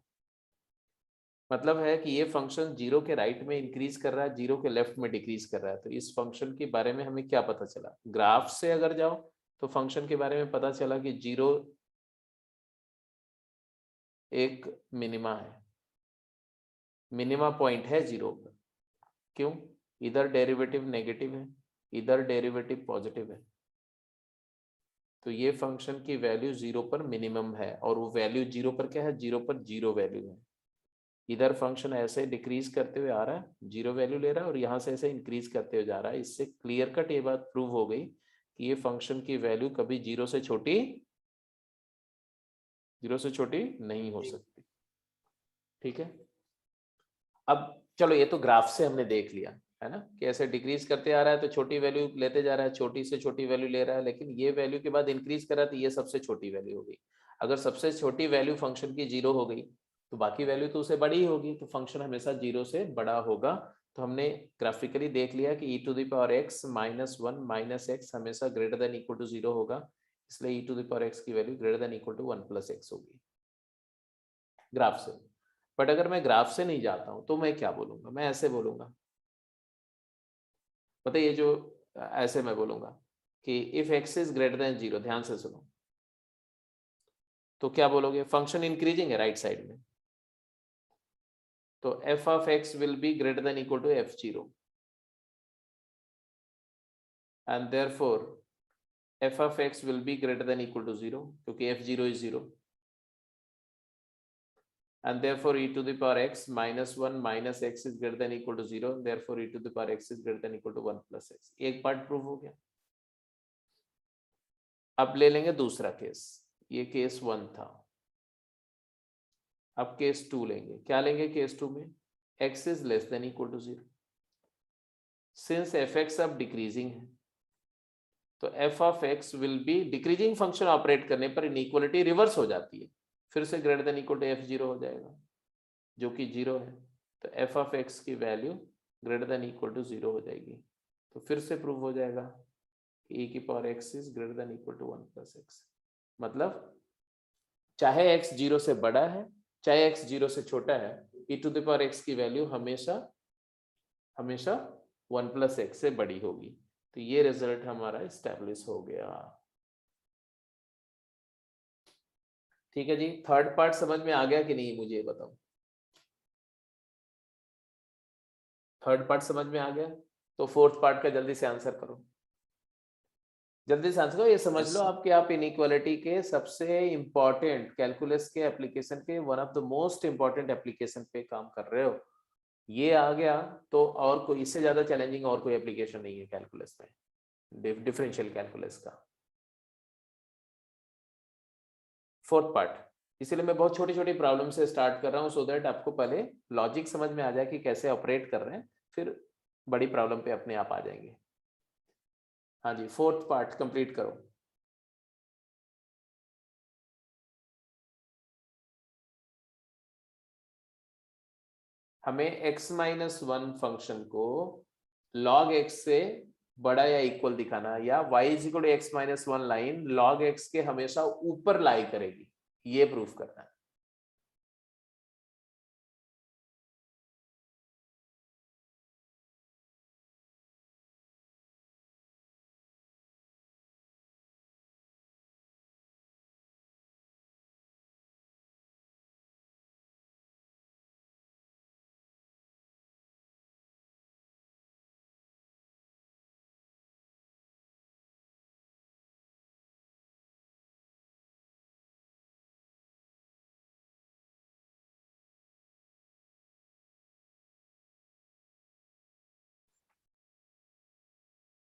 मतलब है कि ये फंक्शन 0 के राइट में इंक्रीज कर रहा है, 0 के लेफ्ट में डिक्रीज कर रहा है। तो इस फंक्शन के बारे में हमें क्या पता चला? ग्राफ से अगर जाओ तो फंक्शन के बारे में पता चला कि 0 एक मिनिमा है, मिनिमा पॉइंट है 0 पर। क्यों? इधर डेरिवेटिव नेगेटिव है, इधर डेरिवेटिव पॉजिटिव है, तो ये फंक्शन की वैल्यू 0 पर मिनिमम है, और वो वैल्यू 0 पर क्या है? 0 पर 0 वैल्यू है। इधर फंक्शन ऐसे डिक्रीज करते हुए आ रहा है, 0 वैल्यू ले रहा है, और यहाँ से ऐसे इंक्रीज करते हुए जा रहा है। इससे क्लियर कट ये बात प्रूव हो गई कि ये फंक्शन की वैल्यू कभी 0 से छोटी नहीं हो सकती। ठीक है, अब चलो ये तो ग्राफ से हमने देख लिया है ना, कि ऐसे डिक्रीज करते आ रहा है तो छोटी वैल्यू लेते जा रहा है, छोटी से छोटी वैल्यू ले रहा है, लेकिन ये वैल्यू के बाद इंक्रीज कर रहा है तो ये सबसे छोटी वैल्यू हो गई। अगर सबसे छोटी वैल्यू फंक्शन की 0 हो गई तो बाकी वैल्यू तो उसे बड़ी ही होगी, तो फंक्शन हमेशा 0 से बड़ा होगा। तो हमने ग्राफिकली देख लिया कि e to the power x minus 1 minus x हमेशा ग्रेटर देन इक्वल टू 0 होगा, इसलिए e to the power x की value greater than equal to 1 plus x होगी ग्राफ से। बट अगर मैं ग्राफ से नहीं जाता हूं तो मैं क्या बोलूंगा? मैं ऐसे बोलूंगा, पता ये जो ऐसे मैं बोलूंगा कि if x is greater than 0, ध्यान से सुनो, तो क्या बोलोगे? फंक्शन इंक्रीजिंग है राइट साइड में, तो f of x will be greater than equal to f0। and therefore f of x will be greater than equal to 0 क्योंकि f0 is 0, and therefore e to the power x minus 1 minus x is greater than equal to 0, therefore e to the power x is greater than equal to 1 plus x. एक part prove हो गया. अब ले लेंगे दूसरा case. ये case 1 था. अब केस 2 लेंगे. क्या लेंगे केस 2 में? x is less than equal to 0. Since fx अब डिक्रीजिंग है तो f of x will be decreasing function operate करने पर इनइक्वालिटी रिवर्स हो जाती है, फिर से greater than equal to f0 हो जाएगा जो कि 0 है. तो f of x की value greater than equal to 0 हो जाएगी. तो फिर से प्रूव हो जाएगा कि e की power x is greater than equal to 1 plus x. मतलब चाहे x 0 से बड़ा है चाहे x 0 से छोटा है, e to the power x की वैल्यू हमेशा 1 प्लस x से बड़ी होगी. तो ये रिजल्ट हमारा एस्टैब्लिश हो गया. ठीक है जी. थर्ड पार्ट समझ में आ गया कि नहीं मुझे ये बताओ. थर्ड पार्ट समझ में आ गया तो फोर्थ पार्ट का जल्दी से आंसर करो. जल्दी से आंसर करो. ये समझ लो आप कि आप इनइक्वालिटी के सबसे इंपॉर्टेंट कैलकुलस के एप्लीकेशन के one of the most important application पे काम कर रहे हो. ये आ गया तो और कोई इससे ज्यादा चैलेंजिंग और कोई एप्लीकेशन नहीं है कैलकुलस में, डिफरेंशियल कैलकुलस का. Fourth part. इसीलिए मैं बहुत छोटी छोटी प्रॉब्लम से स्टार्ट कर रहा हूँ सो दैट आपको पहले लॉजिक समझ में आ जाए कि कैसे ऑपरेट कर रहे हैं, फिर बड़ी प्रॉब्लम पे अपने आप आ जाएंगे. हाँ जी. फोर्थ पार्ट कंप्लीट करो. हमें x-1 फंक्शन को log x से बड़ा या इक्वल दिखाना, या y is equal to x-1 line log x के हमेशा ऊपर लाई करेगी, ये प्रूफ करना है.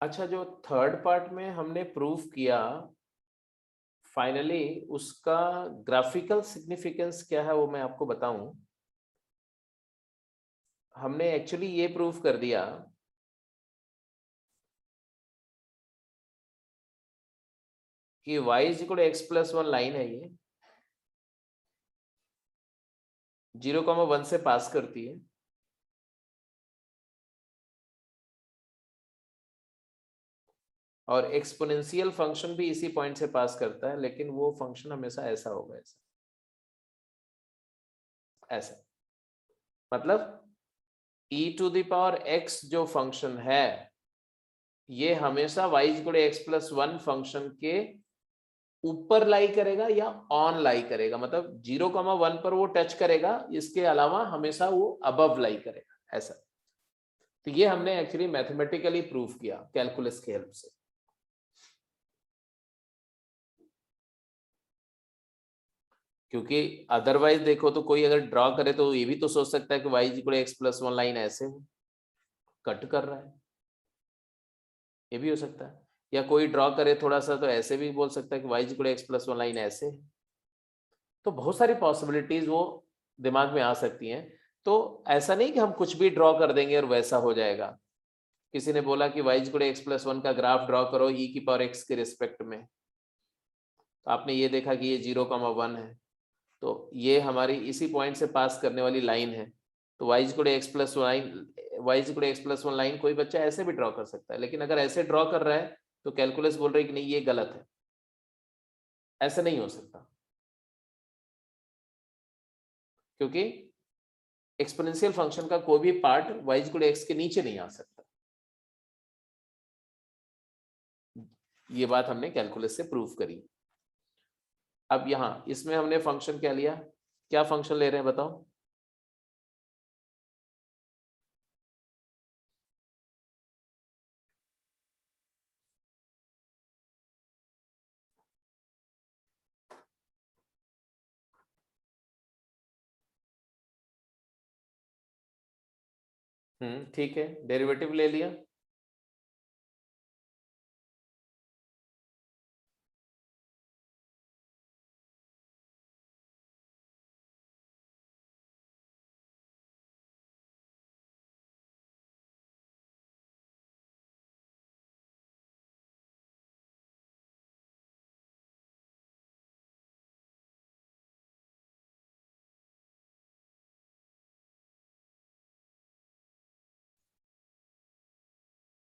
अच्छा, जो थर्ड पार्ट में हमने प्रूफ किया फाइनली उसका ग्राफिकल सिग्निफिकेंस क्या है वो मैं आपको बताऊं. हमने एक्चुअली ये प्रूफ कर दिया कि y is equal to x+1 line है, ये 0,1 से पास करती है और एक्सपोनेंशियल फंक्शन भी इसी पॉइंट से पास करता है, लेकिन वो फंक्शन हमेशा ऐसा होगा, ऐसा. मतलब e to the power x जो फंक्शन है ये हमेशा y is equal to x+1 function के ऊपर लाई करेगा या ऑन लाई करेगा. मतलब 0,1 पर वो टच करेगा, इसके अलावा हमेशा वो अबव लाई करेगा, ऐसा. तो ये हमने एक्चुअली मैथमेटिकली प्रूफ किया कैलकुलस की हेल्प से. क्योंकि अदरवाइज देखो तो कोई अगर ड्रॉ करे तो ये भी तो सोच सकता है कि y is equal to x+1 line ऐसे कट कर रहा है, ये भी हो सकता है. या कोई ड्रॉ करे थोड़ा सा तो ऐसे भी बोल सकता है कि y is equal to x+1 line ऐसे. तो बहुत सारी पॉसिबिलिटीज वो दिमाग में आ सकती हैं. तो ऐसा नहीं कि हम कुछ भी ड्रॉ कर देंगे और वैसा हो जाएगा. किसी ने बोला कि y is equal to x+1 का ग्राफ ड्रॉ करो e की पावर x के रिस्पेक्ट में, तो आपने ये देखा कि ये 0,1 है, तो ये हमारी इसी पॉइंट से पास करने वाली लाइन है. तो y is equal to x+1 line कोई बच्चा ऐसे भी ड्रॉ कर सकता है, लेकिन अगर ऐसे ड्रॉ कर रहा है तो कैलकुलस बोल रही है कि नहीं ये गलत है, ऐसे नहीं हो सकता, क्योंकि एक्सपोनेंशियल फंक्शन का कोई भी part y is equal to x के नीचे नहीं आ सकता. ये बात हमने कैलकुलस से प्रूफ करी. अब यहां इसमें हमने फंक्शन क्या लिया, क्या फंक्शन ले रहे हैं बताओ. ठीक है, डेरिवेटिव ले लिया,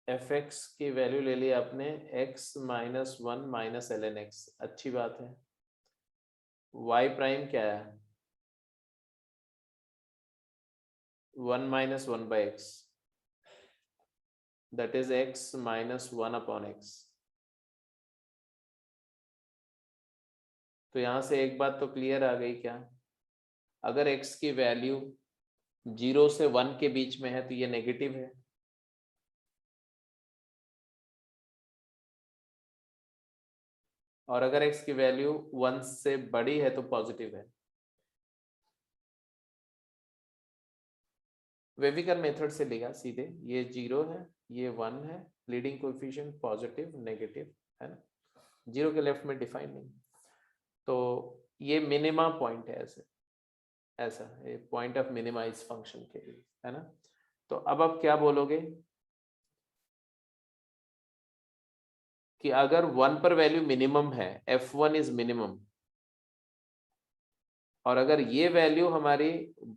एफ एक्स की वैल्यू ले ली आपने x minus one minus L N x, अच्छी बात है। y प्राइम क्या है? 1 minus one by x, that is x minus one upon x. तो यहां से एक बात तो क्लियर आ गई क्या? अगर x की वैल्यू 0 से 1 के बीच में है तो ये नेगेटिव है, और अगर x की वैल्यू 1 से बड़ी है तो पॉजिटिव है। वेविकर मेथड से लिखा सीधे, ये 0 है, ये 1 है, लीडिंग कोएफिशिएंट पॉजिटिव नेगेटिव है ना, 0 के लेफ्ट में डिफाइन नहीं, तो ये मिनिमा पॉइंट है, ऐसे ऐसा पॉइंट ऑफ मिनिमाइज फंक्शन के लिए है ना। तो अब आप क्या बोलोगे कि अगर 1 पर वैल्यू मिनिमम है, f1 इज मिनिमम, और अगर ये वैल्यू हमारी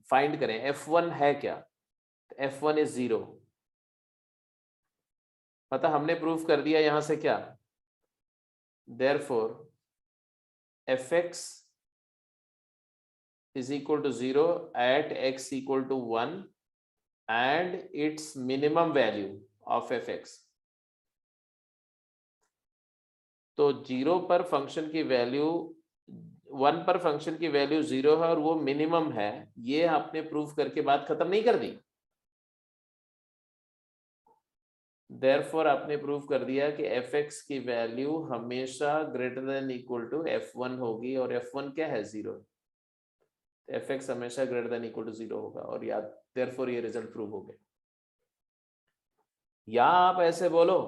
फाइंड करें, f1 है क्या, f1 इज 0, पता हमने प्रूफ कर दिया यहां से क्या, therefore fx is equal to 0 at x equal to 1 and its minimum value of fx। तो 0 पर फंक्शन की वैल्यू, 1 पर फंक्शन की वैल्यू 0 है और वो मिनिमम है, ये आपने प्रूफ करके बात खत्म नहीं कर दी। Therefore आपने प्रूफ कर दिया कि fx की वैल्यू हमेशा greater than equal to f1 होगी, और f1 क्या है, 0, fx हमेशा ग्रेटर देन इक्वल टू 0 होगा, और याद therefore ये रिजल्ट प्रूव हो गया। या आप ऐसे बोलो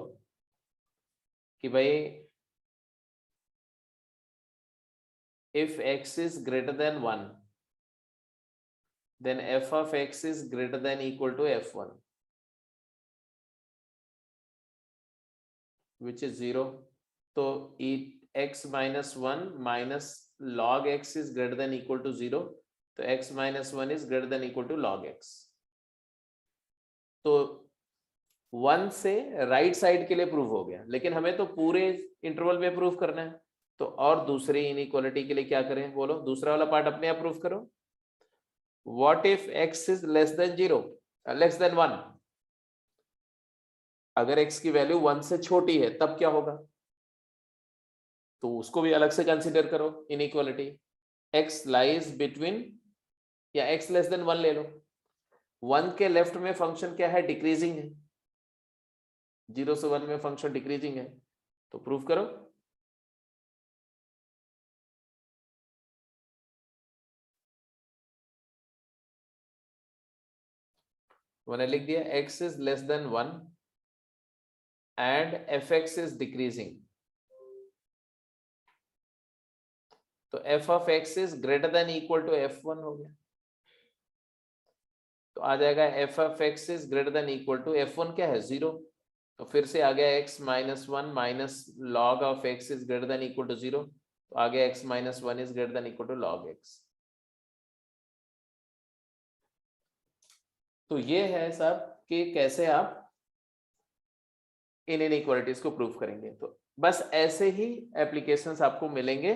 कि भाई if x is greater than 1 then f of x is greater than equal to f1 which is 0। तो x minus 1 minus log x is greater than equal to 0, तो x minus 1 is greater than equal to log x। तो 1 से right side के लिए prove हो गया, लेकिन हमें तो पूरे इंटरवल में प्रूव करना है, तो और दूसरी इनइक्वालिटी के लिए क्या करें, बोलो दूसरा वाला पार्ट अपने आप प्रूव करो। What if x is less than 0, less than 1? अगर x की वैल्यू 1 से छोटी है तब क्या होगा, तो उसको भी अलग से कंसीडर करो इनइक्वालिटी। x लाइज बिटवीन, या x लेस देन 1 ले लो, 1 के लेफ्ट में फंक्शन क्या है, डिक्रीजिंग है, 0 से 1 में फंक्शन डिक्रीजिंग है, तो प्रूफ करो। मैंने लिख दिया x is less than 1 and fx is decreasing, तो f of x is greater than equal to f1 हो गया, तो आ जाएगा f of x is greater than equal to f1 क्या है, 0, तो फिर से आ गया x minus 1 minus log of x is greater than equal to 0, तो आ गया x minus 1 is greater than equal to log x। तो ये है साहब कि कैसे आप इन इनइक्वालिटीज को प्रूव करेंगे। तो बस ऐसे ही एप्लीकेशंस आपको मिलेंगे,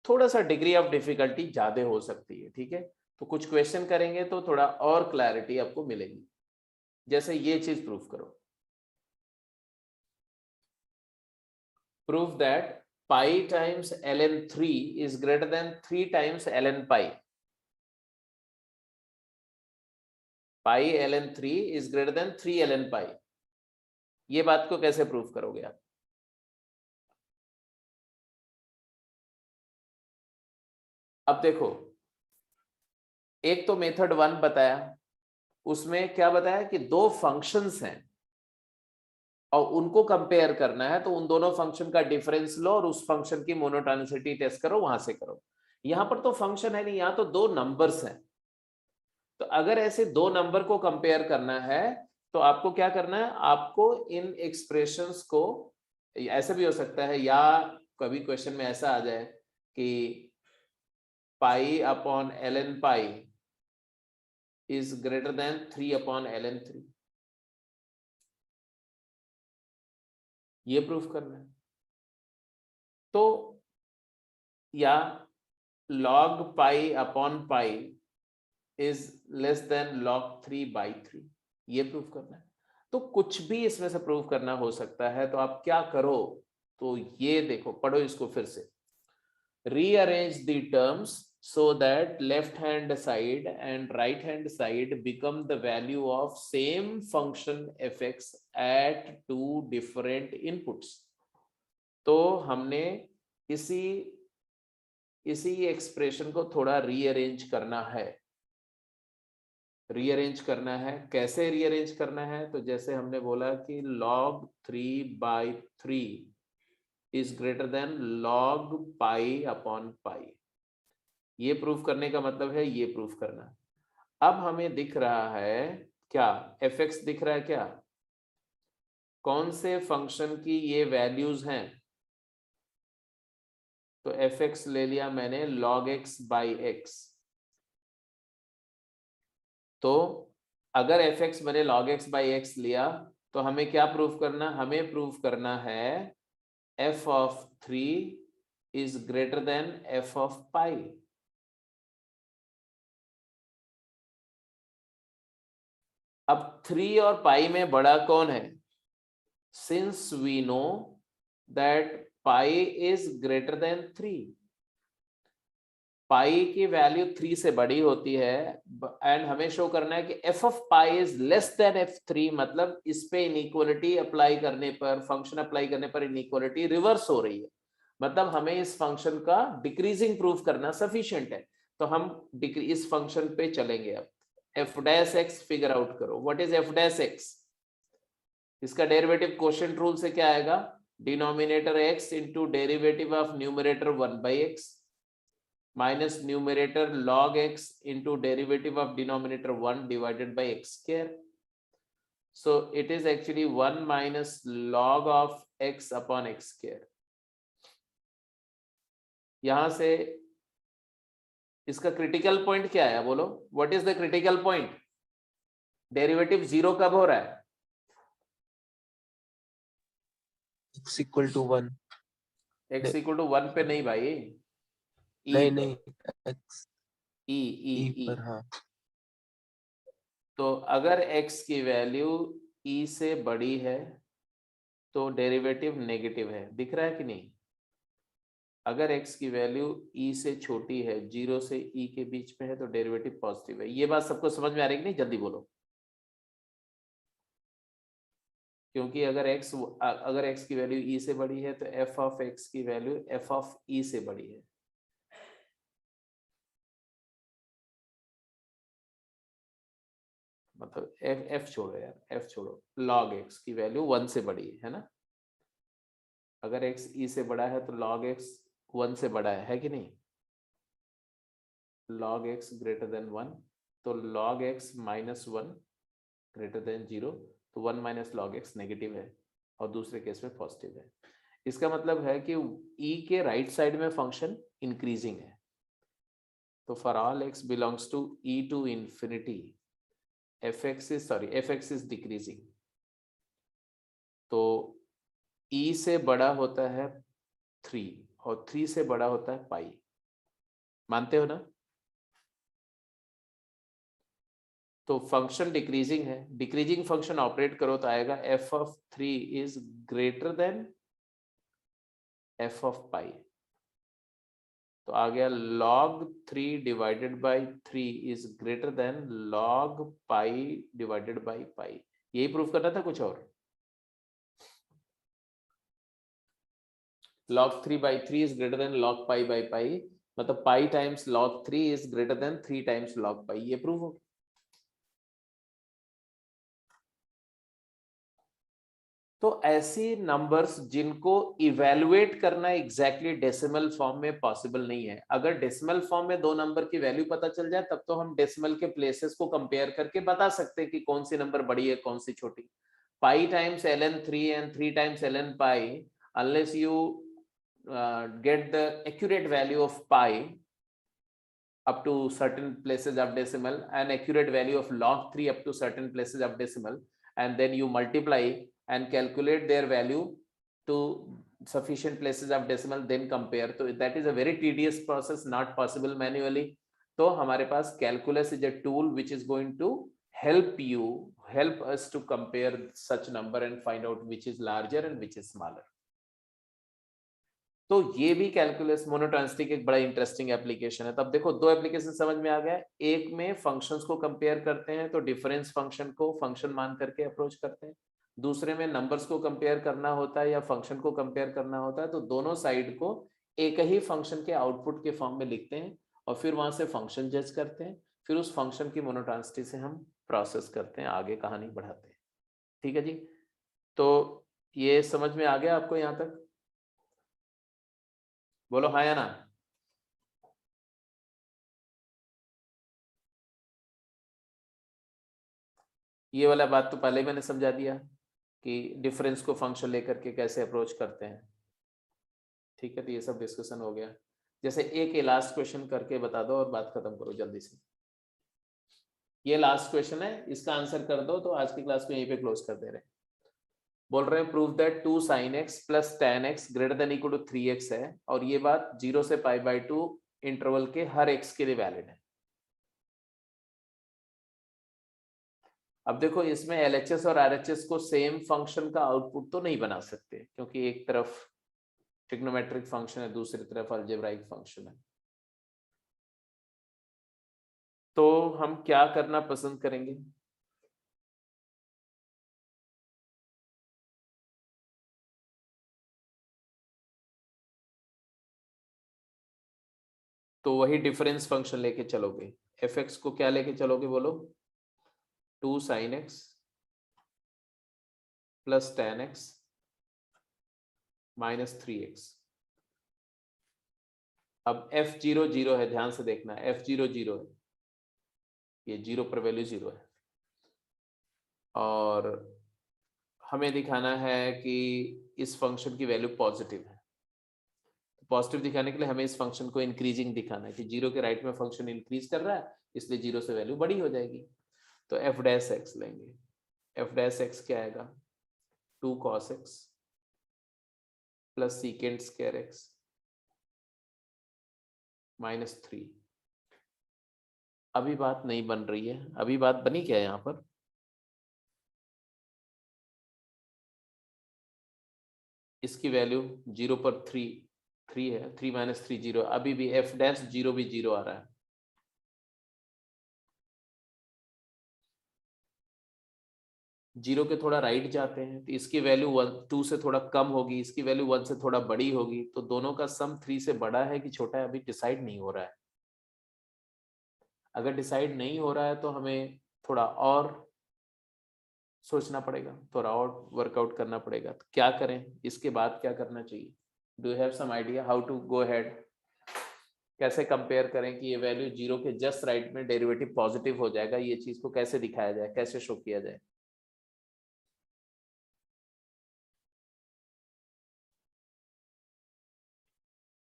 थोड़ा सा डिग्री ऑफ डिफिकल्टी ज्यादा हो सकती है, ठीक है, तो कुछ क्वेश्चन करेंगे तो थोड़ा और क्लैरिटी आपको मिलेगी। जैसे ये चीज प्रूफ करो, proof that pi times ln3 is greater than 3 times ln pi, pi ln3 is greater than 3 ln पाई, ये बात को कैसे प्रूफ करोगे आप? अब देखो, एक तो मेथड 1 बताया उसमें क्या बताया कि दो फंक्शंस हैं और उनको कंपेयर करना है, तो उन दोनों फंक्शन का डिफरेंस लो और उस फंक्शन की मोनोटोनिसिटी टेस्ट करो, वहां से करो। यहां पर तो फंक्शन है नहीं, यहां तो दो नंबर्स हैं। तो अगर ऐसे दो नंबर को कंपेयर करना है तो आपको क्या करना है, आपको इन एक्सप्रेशंस को, ऐसा भी हो सकता है या कभी क्वेश्चन में ऐसा आ जाए कि pi upon ln pi is greater than 3 upon ln 3, ये प्रूफ करना है। तो या log pi upon pi is less then log 3/3, ये प्रूफ करना है। तो कुछ भी इसमें से प्रूफ करना हो सकता है। तो आप क्या करो, तो ये देखो, पढ़ो इसको फिर से। Rearrange the terms so that left hand side and right hand side become the value of same function fx at two different inputs। तो हमने इसी एक्सप्रेशन को थोड़ा रीअरेंज करना है। रीअरेंज करना है, कैसे रीअरेंज करना है, तो जैसे हमने बोला कि log 3/3 is greater than log pi upon पाई, ये प्रूफ करने का मतलब है ये प्रूफ करना। अब हमें दिख रहा है क्या, fx दिख रहा है क्या, कौन से फंक्शन की ये वैल्यूज हैं, तो fx ले लिया मैंने log x/x। तो अगर fx मैंने log x/x लिया तो हमें क्या प्रूफ करना, हमें प्रूफ करना है f of 3 is greater than f of pi। अब 3 और पाई में बड़ा कौन है, since we know that pi is greater than 3, pi की वैल्यू 3 से बड़ी होती है, एंड हमें शो करना है कि f of pi is less then f3, मतलब इस पे इनइक्वालिटी अप्लाई करने पर, फंक्शन अप्लाई करने पर इनइक्वालिटी रिवर्स हो रही है, मतलब हमें इस फंक्शन का डिक्रीजिंग प्रूफ करना सफिशिएंट है। तो हम इस फंक्शन पे चलेंगे। अब f dash x figure out करो, what is f dash x, इसका डेरिवेटिव क्वोशिएंट रूल से क्या आएगा, denominator x into derivative of numerator 1/x minus numerator log x into derivative of denominator 1 divided by x square. So it is actually 1 minus log of x upon x square. यहां से इसका critical point क्या है, बोलो, what is the critical point, derivative 0 कब हो रहा है, x equal to 1, x equal to 1 पे नहीं भाई, नहीं x ई e पर, हाँ। तो अगर x की वैल्यू e से बड़ी है तो डेरिवेटिव नेगेटिव है, दिख रहा है कि नहीं। अगर x की वैल्यू e से छोटी है, 0 से e के बीच में है, तो डेरिवेटिव पॉजिटिव है। ये बात सबको समझ में आ रही है कि नहीं, जल्दी बोलो। क्योंकि अगर x की वैल्यू e से बड़ी है तो f ऑफ x की वैल्यू f ऑफ e से बड़ी है। मतलब f छोड़ो यार, f छोड़ो, log x की वैल्यू 1 से बड़ी है ना। अगर x e से बड़ा है तो log x 1 से बड़ा है कि नहीं, log x ग्रेटर देन 1, तो log x minus 1 greater than 0, तो 1 माइनस log x नेगेटिव है और दूसरे केस में पॉजिटिव है। इसका मतलब है कि e के राइट साइड में फंक्शन इंक्रीजिंग है। तो for all x belongs to e to infinity fx is decreasing. तो e से बड़ा होता है 3 और 3 से बड़ा होता है पाई, मानते हो ना। तो फंक्शन डिक्रीजिंग है, डिक्रीजिंग फंक्शन ऑपरेट करो तो आएगा f of 3 is greater than f of pi. तो आ गया log 3 divided by 3 is greater than log pi divided by pi. यही प्रूफ करना था, कुछ और। log 3/3 is greater than log pi by pi, मतलब pi times log 3 is greater than 3 times log pi, ये प्रूफ हो गया। तो ऐसी नंबर्स जिनको इवेलुएट करना एग्जैक्टली डेसिमल फॉर्म में पॉसिबल नहीं है। अगर डेसिमल फॉर्म में दो नंबर की वैल्यू पता चल जाए तब तो हम डेसिमल के प्लेसेस को कंपेयर करके बता सकते हैं कि कौन सी नंबर बड़ी है कौन सी छोटी। पाई times ln 3 and 3 times ln pi, unless you get the accurate value of pi up to certain places of decimal and accurate value of log 3 up to certain places of decimal, and then you multiply and calculate their value to sufficient places of decimal, then compare. So that is a very tedious process, not possible manually. तो हमारे पास calculus is a tool which is going to help us to compare such number and find out which is larger and which is smaller. तो ये भी calculus मोनोटॉनिसिटी एक बड़ा interesting application है। तब देखो दो एप्लीकेशन समझ में आ गया। एक में फंक्शंस को कंपेयर करते हैं तो डिफरेंस फंक्शन को फंक्शन मान करके अप्रोच करते हैं। दूसरे में नंबर्स को कंपेयर करना होता है या फंक्शन को कंपेयर करना होता है तो दोनों साइड को एक ही फंक्शन के आउटपुट के फॉर्म में लिखते हैं और फिर वहां से फंक्शन जज करते हैं, फिर उस फंक्शन की मोनोटॉनिसिटी से हम प्रोसेस करते हैं, आगे कहानी बढ़ाते हैं। ठीक है जी, तो ये समझ में आ गया आपको यहाँ तक? बोलो हाँ या ना। ये वाला बात तो पहले मैंने समझा दिया कि डिफरेंस को फंक्शन लेकर के कैसे अप्रोच करते हैं। ठीक है, तो ये सब डिस्कशन हो गया। जैसे एक लास्ट क्वेश्चन करके बता दो और बात खत्म करो जल्दी से। ये लास्ट क्वेश्चन है, इसका आंसर कर दो तो आज की क्लास को यहीं पे क्लोज कर दे रहे हैं। बोल रहे हैं prove that 2 sin x plus tan x greater than equal to 3x है और ये बात 0 से π/2 इंटरवल के हर x के लिए वैलिड है। अब देखो इसमें LHS और RHS को सेम फंक्शन का आउटपुट तो नहीं बना सकते क्योंकि एक तरफ ट्रिग्नोमेट्रिक फंक्शन है दूसरी तरफ अलजेब्राइक फंक्शन है। तो हम क्या करना पसंद करेंगे? तो वही डिफरेंस फंक्शन लेके चलोगे। fx को क्या लेके चलोगे बोलो? 2 sin x plus tan x minus 3x। अब f0 0 है, ध्यान से देखना, f0 0 है, ये 0 पर वैल्यू 0 है और हमें दिखाना है कि इस फंक्शन की वैल्यू पॉजिटिव है। पॉजिटिव दिखाने के लिए हमें इस फंक्शन को इंक्रीजिंग दिखाना है कि 0 के राइट में फंक्शन इंक्रीज कर रहा है इसलिए 0 से वैल्यू बड़ी हो जाएगी। तो f डैश x लेंगे। f डैश x क्या आएगा? 2 cos x plus secant square x minus 3। अभी बात नहीं बन रही है, अभी बात बनी क्या है यहाँ पर? इसकी वैल्यू 0 पर 3 है, 3 माइनस 3 0। अभी भी f डैश 0 भी 0 आ रहा है। जीरो के थोड़ा राइट जाते हैं तो इसकी वैल्यू 2 से थोड़ा कम होगी, इसकी वैल्यू 1 से थोड़ा बड़ी होगी, तो दोनों का सम 3 से बड़ा है कि छोटा है अभी डिसाइड नहीं हो रहा है। अगर डिसाइड नहीं हो रहा है तो हमें थोड़ा और सोचना पड़ेगा, थोड़ा और वर्कआउट करना पड़ेगा। तो क्या करें, इसके बाद क्या करना चाहिए? Do you have some idea how to go ahead? कैसे कंपेयर करें कि ये वैल्यू 0 के जस्ट राइट में डेरिवेटिव पॉजिटिव हो जाएगा, ये चीज को कैसे दिखाया जाए, कैसे शो किया जाए?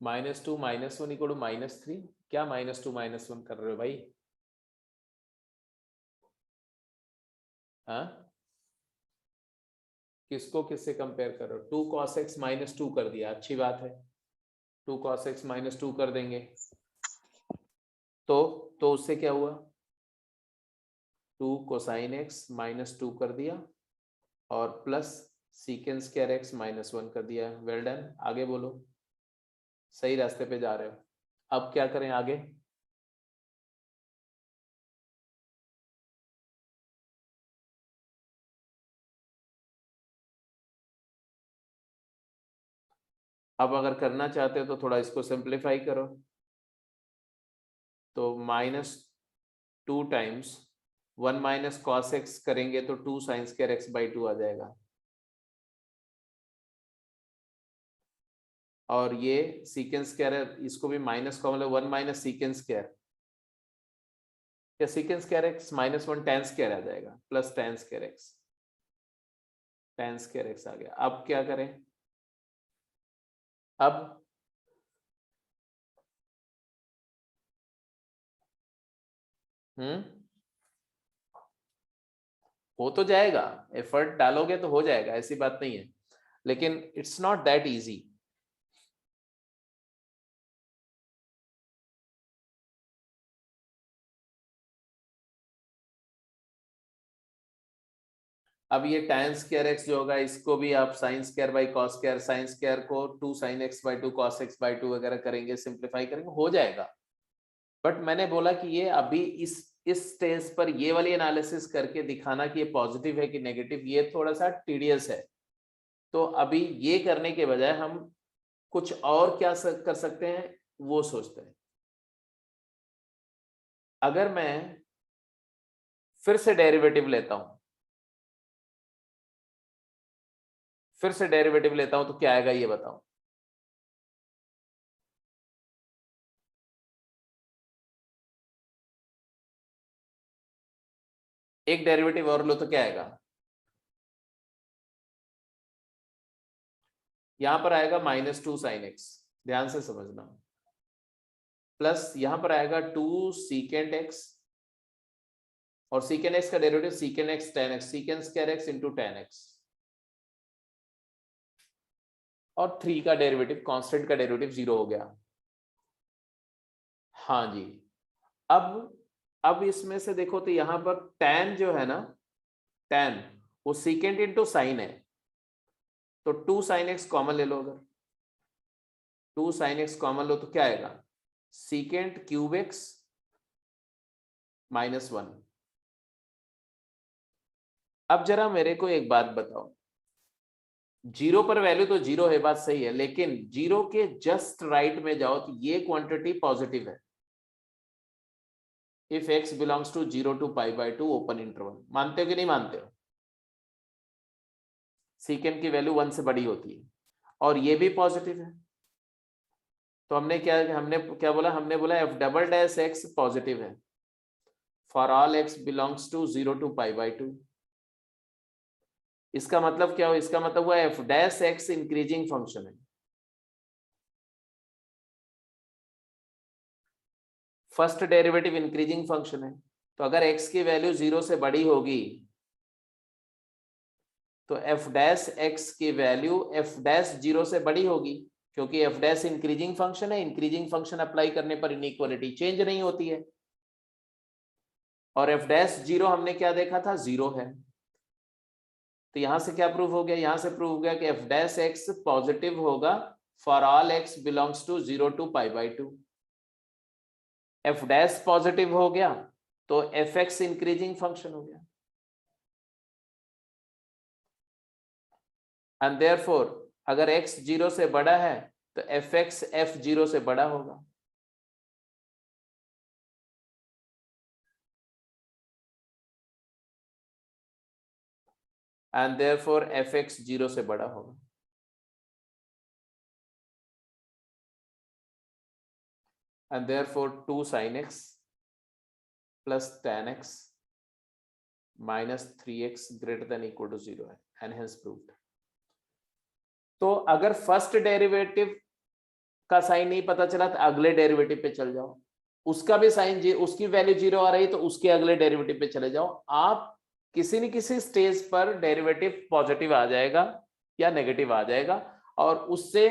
-2 -1 इक्वल टू -3। क्या -2 -1 कर रहे हो भाई? हाँ, किसको किससे कंपेयर कर रहे हो? 2 cos x -2 कर दिया, अच्छी बात है। 2 cos x -2 कर देंगे तो उससे क्या हुआ? 2 cosine x -2 कर दिया और प्लस secant स्क्वायर x -1 कर दिया। वेल डन, आगे बोलो, सही रास्ते पे जा रहे हो। अब क्या करें आगे? अब अगर करना चाहते हो तो थोड़ा इसको सिंप्लीफाई करो। तो -2 टाइम्स 1 माइनस cos x करेंगे तो 2 sin स्क्वायर x/2 आ जाएगा। और ये सीकेंड स्क्वायर है, इसको भी माइनस कॉमन है, 1 माइनस सीकेंड स्क्वायर या secant square x minus 1 tan square आ जाएगा plus tan square x, tan square x आ गया। अब क्या करें, अब हो तो जाएगा, एफर्ट डालोगे तो हो जाएगा, ऐसी बात नहीं है, लेकिन इट्स नॉट दैट इजी। अब ये tan स्क्वायर एक्स जो होगा इसको भी आप sin square by cos square, sin square को 2 sin x by 2 cos x by 2 वगैरह करेंगे, सिंप्लीफाई करेंगे, हो जाएगा। बट मैंने बोला कि ये अभी इस स्टेज पर ये वाली एनालिसिस करके दिखाना कि ये पॉजिटिव है कि नेगेटिव, ये थोड़ा सा टीडियस है। तो अभी ये करने के बजाय हम कुछ और क्या कर सकते हैं वो सोचते हैं। अगर मैं फिर से डेरिवेटिव लेता हूं, तो क्या आएगा ये बताओ। एक डेरिवेटिव और लो तो क्या आएगा, यहां पर आएगा -2 sin x, ध्यान से समझना, प्लस यहां पर आएगा 2 secant x, और secant x का derivative secant x tan x, secant square x into tan x, और 3 का डेरिवेटिव, कांस्टेंट का डेरिवेटिव 0 हो गया। हाँ जी, अब इसमें से देखो तो यहां पर tan जो है ना, tan वो secant इंटू साइन है, तो 2 sin x कॉमन ले लो, अगर 2 sin x कॉमन लो तो क्या आएगा, secant क्यूब x -1। अब जरा मेरे को एक बात बताओ, जीरो पर वैल्यू तो 0 है, बात सही है, लेकिन 0 के जस्ट राइट में जाओ तो ये क्वांटिटी पॉजिटिव है। If x belongs to 0 to π/2 open interval, मानते हो कि नहीं मानते हो, सीकेंड की वैल्यू 1 से बड़ी होती है, और ये भी पॉजिटिव है। तो हमने क्या बोला, हमने बोला f double dash x positive है for all x belongs to 0 to π/2। इसका मतलब क्या हो, इसका मतलब हुआ F dash x increasing function है, फर्स्ट डेरिवेटिव इंक्रीजिंग फंक्शन है। तो अगर x की वैल्यू 0 से बड़ी होगी तो एफ डैश एक्स की वैल्यू एफ डैश 0 से बड़ी होगी, क्योंकि एफ डैश इंक्रीजिंग फंक्शन है, इंक्रीजिंग फंक्शन अप्लाई करने पर इनइक्वालिटी चेंज नहीं होती है, और एफ डैश 0 हमने क्या देखा था, 0 है। तो यहां से क्या प्रूव हो गया, यहां से प्रूव हो गया कि एफ डैश एक्स पॉजिटिव होगा for all x belongs to 0 to π/2। F dash positive हो गया तो एफ एक्स इंक्रीजिंग फंक्शन हो गया, एंड देयरफॉर अगर x 0 से बड़ा है तो एफ एक्स एफ 0 से बड़ा होगा। एंड देयरफॉर एफ एक्स 0 से बड़ा होगा। And therefore 2 sin x plus tan x -3x greater than equal to 0 है, एंड हेंस प्रूव्ड। तो अगर फर्स्ट डेरिवेटिव का साइन नहीं पता चला तो अगले डेरिवेटिव पे चल जाओ, उसका भी साइन उसकी वैल्यू 0 आ रही तो उसके अगले डेरिवेटिव पे चले जाओ। आप किसी न किसी स्टेज पर डेरिवेटिव पॉजिटिव आ जाएगा या नेगेटिव आ जाएगा, और उससे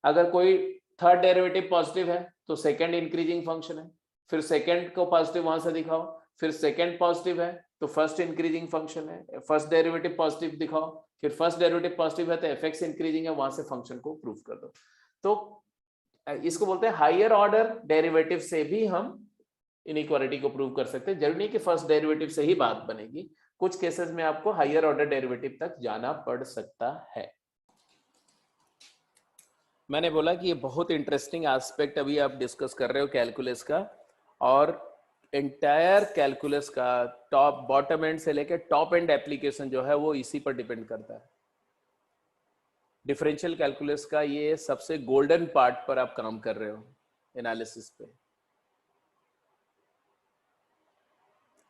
अगर कोई थर्ड डेरिवेटिव पॉजिटिव है तो सेकंड इंक्रीजिंग फंक्शन है, फिर सेकंड को पॉजिटिव वहां से दिखाओ, फिर सेकंड पॉजिटिव है तो फर्स्ट इंक्रीजिंग फंक्शन है, फर्स्ट डेरिवेटिव पॉजिटिव दिखाओ, फिर फर्स्ट डेरिवेटिव पॉजिटिव है तो एफ एक्स इंक्रीजिंग है, वहां से फंक्शन को प्रूव कर दो। तो इसको बोलते हैं हायर ऑर्डर डेरिवेटिव से भी हम इनइक्वालिटी को प्रूव कर सकते हैं। जरूरी नहीं कि फर्स्ट डेरिवेटिव से ही बात बनेगी, कुछ केसेस में आपको हायर ऑर्डर डेरिवेटिव तक जाना पड़ सकता है। मैंने बोला कि ये बहुत इंटरेस्टिंग एस्पेक्ट अभी आप डिस्कस कर रहे हो कैलकुलस का, और एंटायर कैलकुलस का टॉप बॉटम एंड से लेकर टॉप एंड एप्लीकेशन जो है वो इसी पर डिपेंड करता है। डिफरेंशियल कैलकुलस का ये सबसे गोल्डन पार्ट पर आप काम कर रहे हो एनालिसिस पे।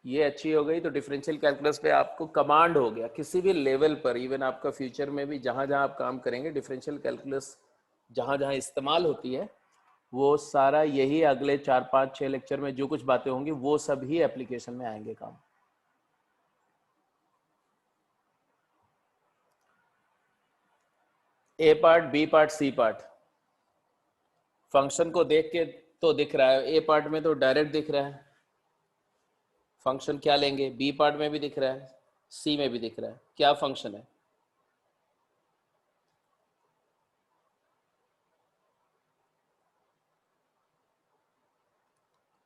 ये अच्छी हो गई तो डिफरेंशियल कैलकुलस पे आपको कमांड हो गया किसी भी लेवल पर। इवन आपका फ्यूचर में भी जहां जहां आप काम करेंगे डिफरेंशियल कैलकुलस जहां जहां इस्तेमाल होती है वो सारा यही अगले 4 5 6 लेक्चर में जो कुछ बातें होंगी वो सब ही एप्लीकेशन में आएंगे काम। A part, B part, C part. Function को देख के तो दिख रहा है, ए पार्ट में तो डायरेक्ट दिख रहा है फंक्शन क्या लेंगे, बी पार्ट में भी दिख रहा है, सी में भी दिख रहा है। क्या फंक्शन है?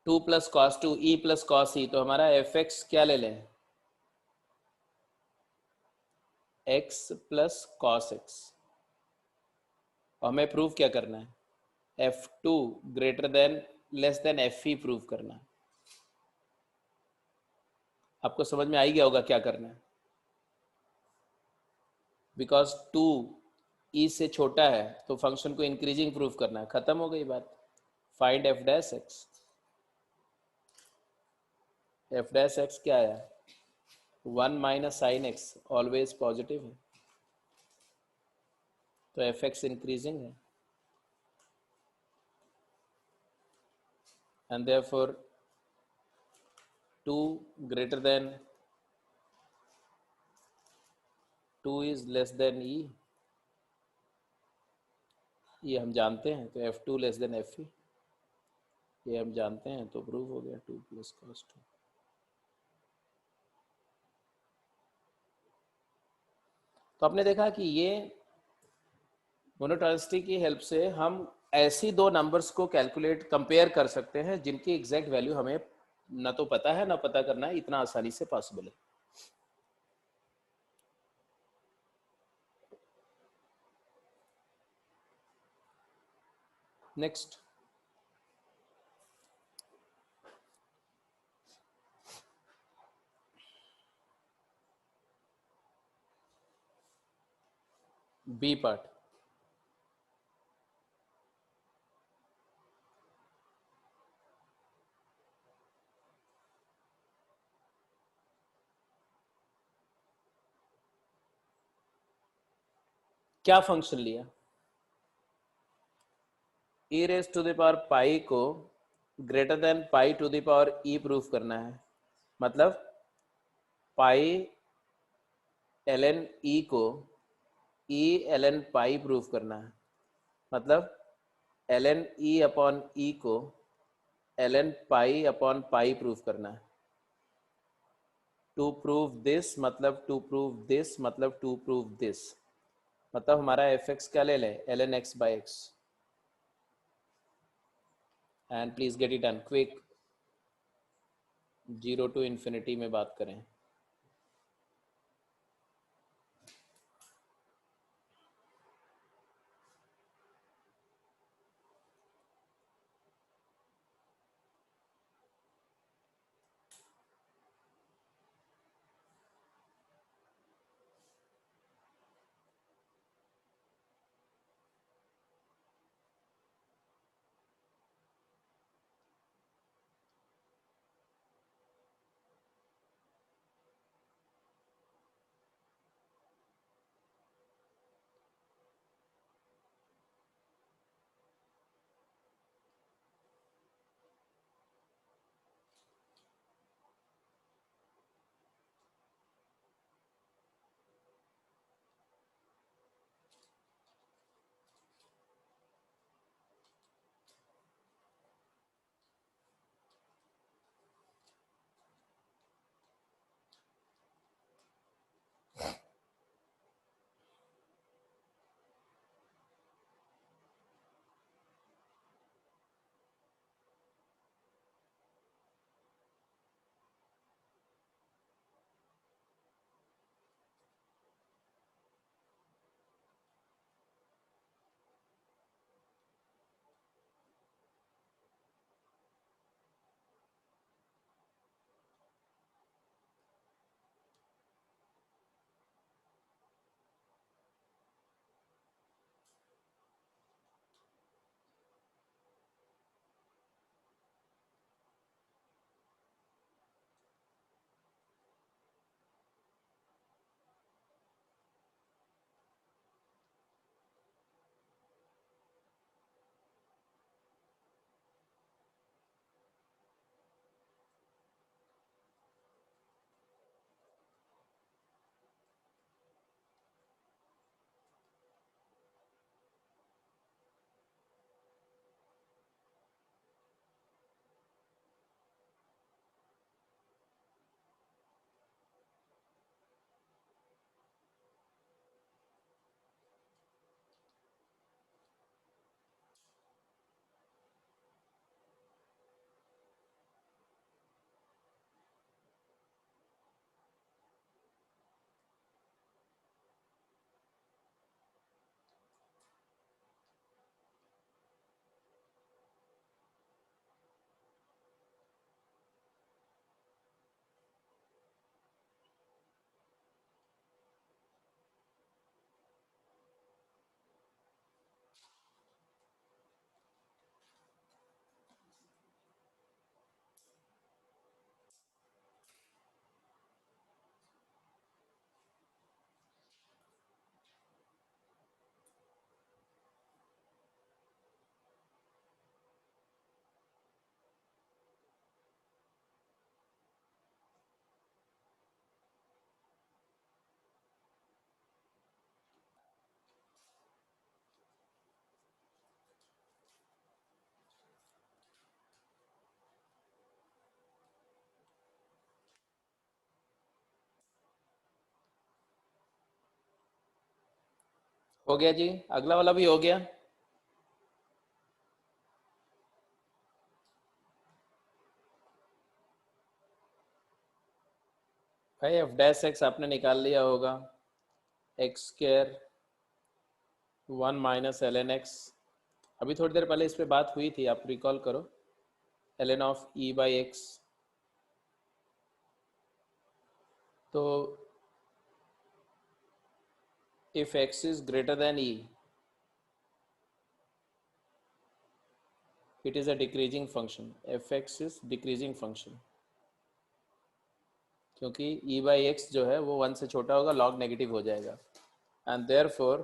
Two plus cos two E plus cos ई। तो हमारा एफ एक्स क्या ले लें? X plus cos x. और हमें प्रूव क्या करना है? F two greater than less than F E prove करना है। आपको समझ में आ ही गया होगा क्या करना है। बिकॉज टू ई से छोटा है तो फंक्शन को इंक्रीजिंग प्रूव करना है। खत्म हो गई बात। Find F dash x. F dash x क्या आया? 1 minus sine x always positive है तो एफ एक्स इंक्रीजिंग है and therefore 2 greater than 2 is less than e। ये हम जानते हैं तो f2 less than F E, ये हम जानते हैं तो प्रूव हो गया 2 प्लस कॉस 2। तो आपने देखा कि ये मोनोटॉनिसिटी की हेल्प से हम ऐसी दो नंबर्स को कैलकुलेट कंपेयर कर सकते हैं जिनकी एग्जैक्ट वैल्यू हमें ना तो पता है ना पता करना है, इतना आसानी से पॉसिबल है। Next, B part. क्या फंक्शन लिया? e raise to the power pi को greater than pi to the power e proof करना है। मतलब पाई ln e को e ln पाई प्रूफ करना है। मतलब ln e अपॉन e को ln pi upon pi proof करना है। टू प्रूव दिस मतलब टू प्रूव दिस मतलब टू प्रूव दिस। मतलब हमारा एफ एक्स क्या ले लें? ln x by x. And please get it done quick. 0 to infinity में बात करें। हो गया जी, अगला वाला भी हो गया। भाई एफ डैश एक्स आपने निकाल लिया होगा, एक्स स्क्वायर 1 - ln x। अभी थोड़ी देर पहले इस पे बात हुई थी, आप रिकॉल करो, ln of e by x. तो if x is greater than e, it is a decreasing function, fx is decreasing function, क्योंकि e बाई एक्स जो है वो 1 से छोटा होगा, log नेगेटिव हो जाएगा, and therefore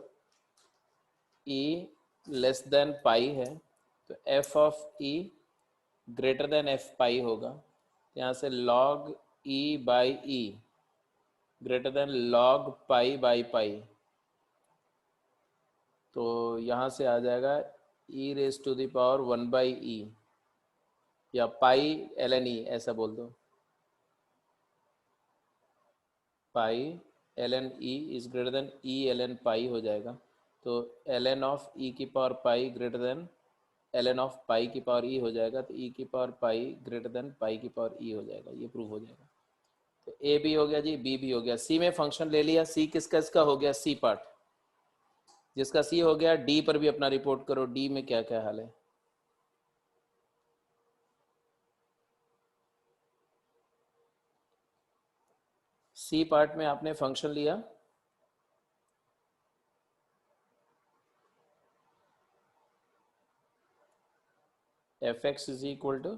e less than pi है, तो f of e greater than f pi होगा। यहाँ से log e by e greater than log pi by pi, तो यहाँ से आ जाएगा e raise to the power 1 by e, या पाई ln e ऐसा बोल दो, pi ln e is greater than e ln pi हो जाएगा। तो ln ऑफ e की power pi greater than ln of पाई की पावर e हो जाएगा, तो e की पावर पाई ग्रेटर देन पाई की पावर e हो जाएगा, ये प्रूव हो जाएगा। तो a भी हो गया जी, b भी हो गया। c में फंक्शन ले लिया, c किसका इसका हो गया, c पार्ट, जिसका c हो गया। d पर भी अपना रिपोर्ट करो, d में क्या क्या हाल है। c पार्ट में आपने फंक्शन लिया fx is equal to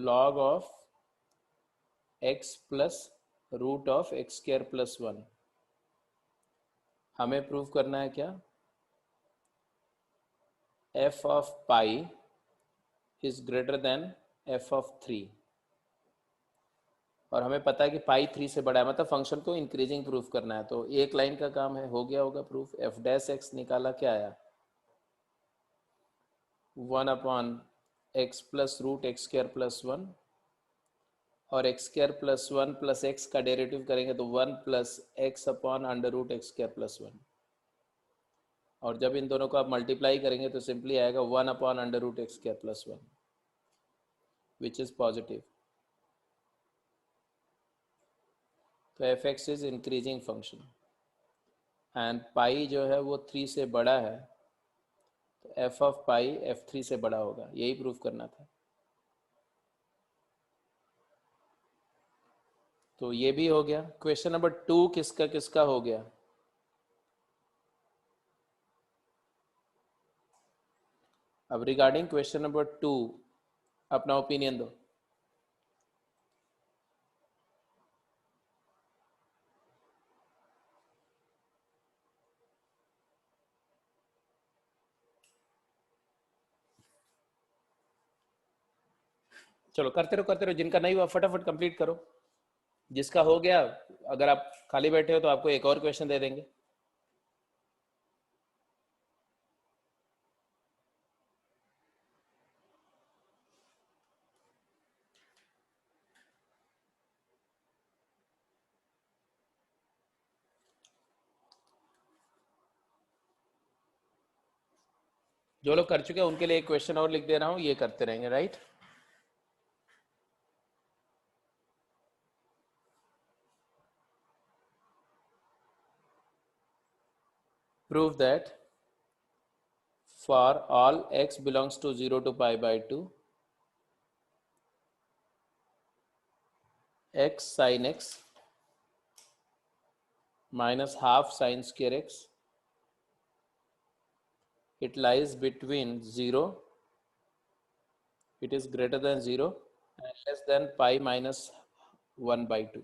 log of x plus root of x square plus 1। हमें प्रूव करना है क्या, f of pi is greater than f of 3, और हमें पता है कि पाई 3 से बड़ा है, मतलब फंक्शन को इंक्रीजिंग प्रूफ करना है। तो एक लाइन का काम है, हो गया होगा प्रूफ। एफ डैश एक्स निकाला, क्या आया, 1/x plus root x square plus 1, और x square plus 1 plus x का डेरिवेटिव करेंगे तो 1 plus x upon under root x square plus 1, और जब इन दोनों को आप मल्टीप्लाई करेंगे तो सिंपली आएगा 1 upon under root x square plus 1, which is positive. तो f x is increasing function, and pi जो है वो 3 से बड़ा है, तो एफ ऑफ पाई f3 से बड़ा होगा, यही प्रूफ करना था। तो ये भी हो गया। क्वेश्चन नंबर 2 किसका किसका हो गया, अब रिगार्डिंग क्वेश्चन नंबर 2 अपना ओपिनियन दो। चलो करते रहो, जिनका नहीं हुआ फटाफट कंप्लीट करो, जिसका हो गया, अगर आप खाली बैठे हो तो आपको एक और क्वेश्चन दे देंगे। जो लोग कर चुके हैं उनके लिए एक क्वेश्चन और लिख दे रहा हूं, ये करते रहेंगे, right. Prove that for all x belongs to 0 to pi by 2, x sin x minus half sin square x, it lies between 0, it is greater than 0 and less than pi minus 1 by 2,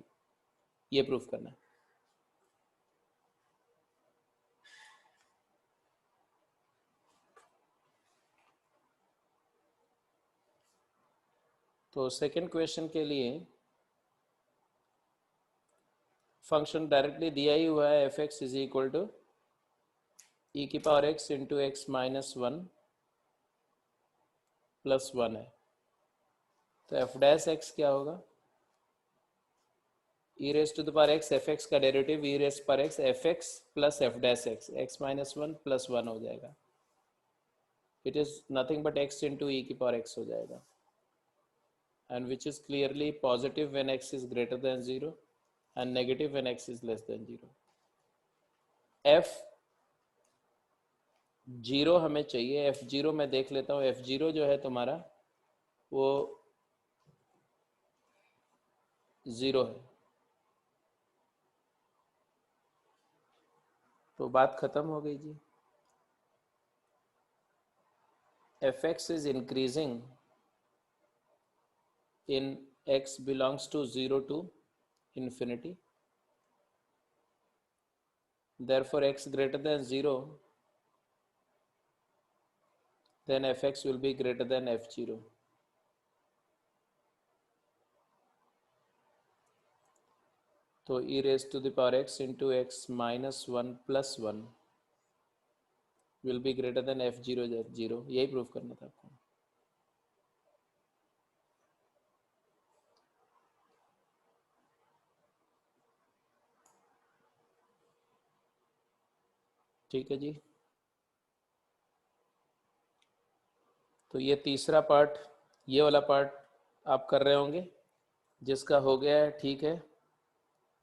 ये proof करना है। तो second question के लिए function directly दिया ही हुआ है, f x is equal to e की power x into x minus 1 plus 1 है। तो एफ डैश एक्स क्या होगा, e raised to the power x fx का डेरिवेटिव e raised पर x fx plus f dash x x minus 1 plus 1 हो जाएगा. It is nothing but x into e की power x हो जाएगा, and which is clearly positive when x is greater than 0 and negative when x is less than 0. f 0 हमें चाहिए. f 0 मैं देख लेता हूँ. f 0 जो है तुम्हारा वो 0 है. तो बात खत्म हो गई जी. fx is increasing in x belongs to 0 to infinity. Therefore x greater than 0, then fx will be greater than f0. तो e raised to the power x into x minus 1 plus 1 will be greater than f0 0. यही proof करना था आपको. ठीक है जी. तो ये तीसरा पार्ट, ये वाला पार्ट आप कर रहे होंगे. जिसका हो गया है ठीक है.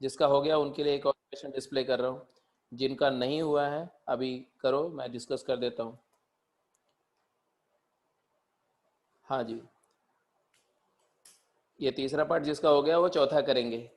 जिसका हो गया उनके लिए एक और क्वेश्चन डिस्प्ले कर रहा हूँ. जिनका नहीं हुआ है अभी करो, मैं डिस्कस कर देता हूँ. हाँ जी, ये तीसरा पार्ट जिसका हो गया वो चौथा करेंगे.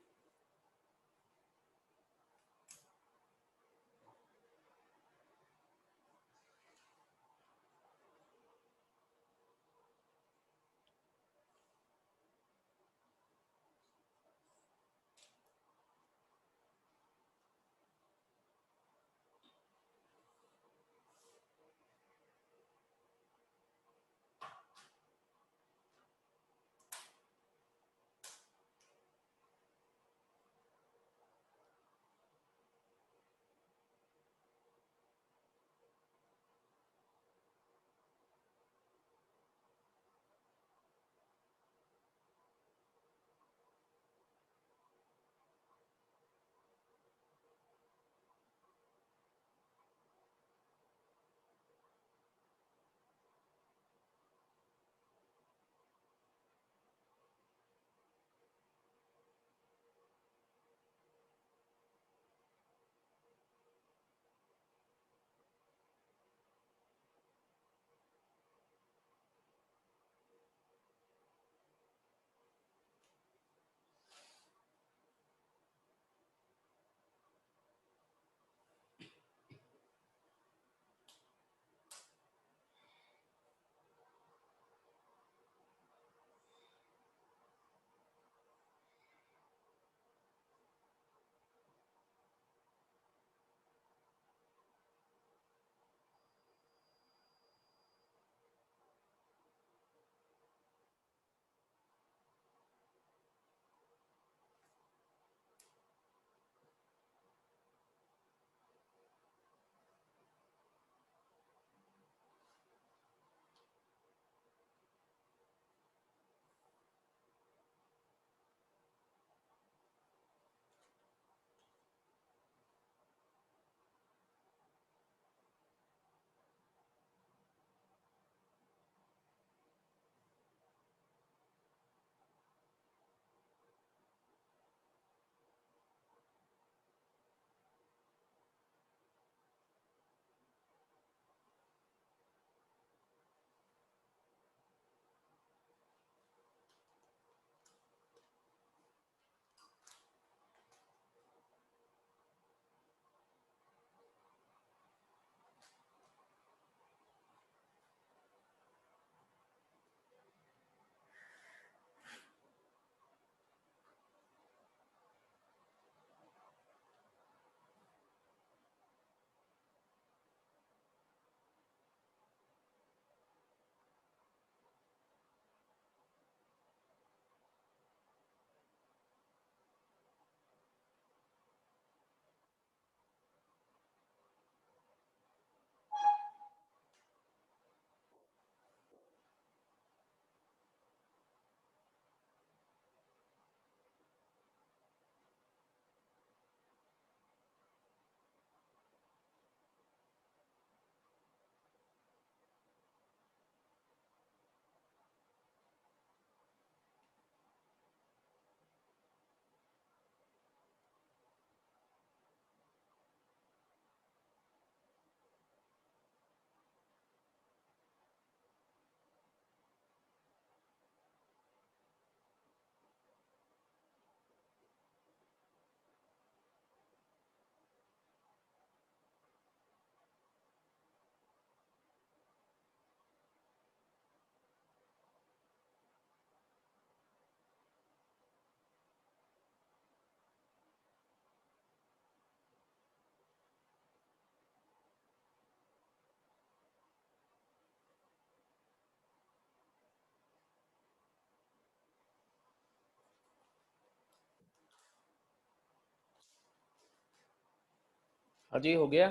हाँ जी, हो गया।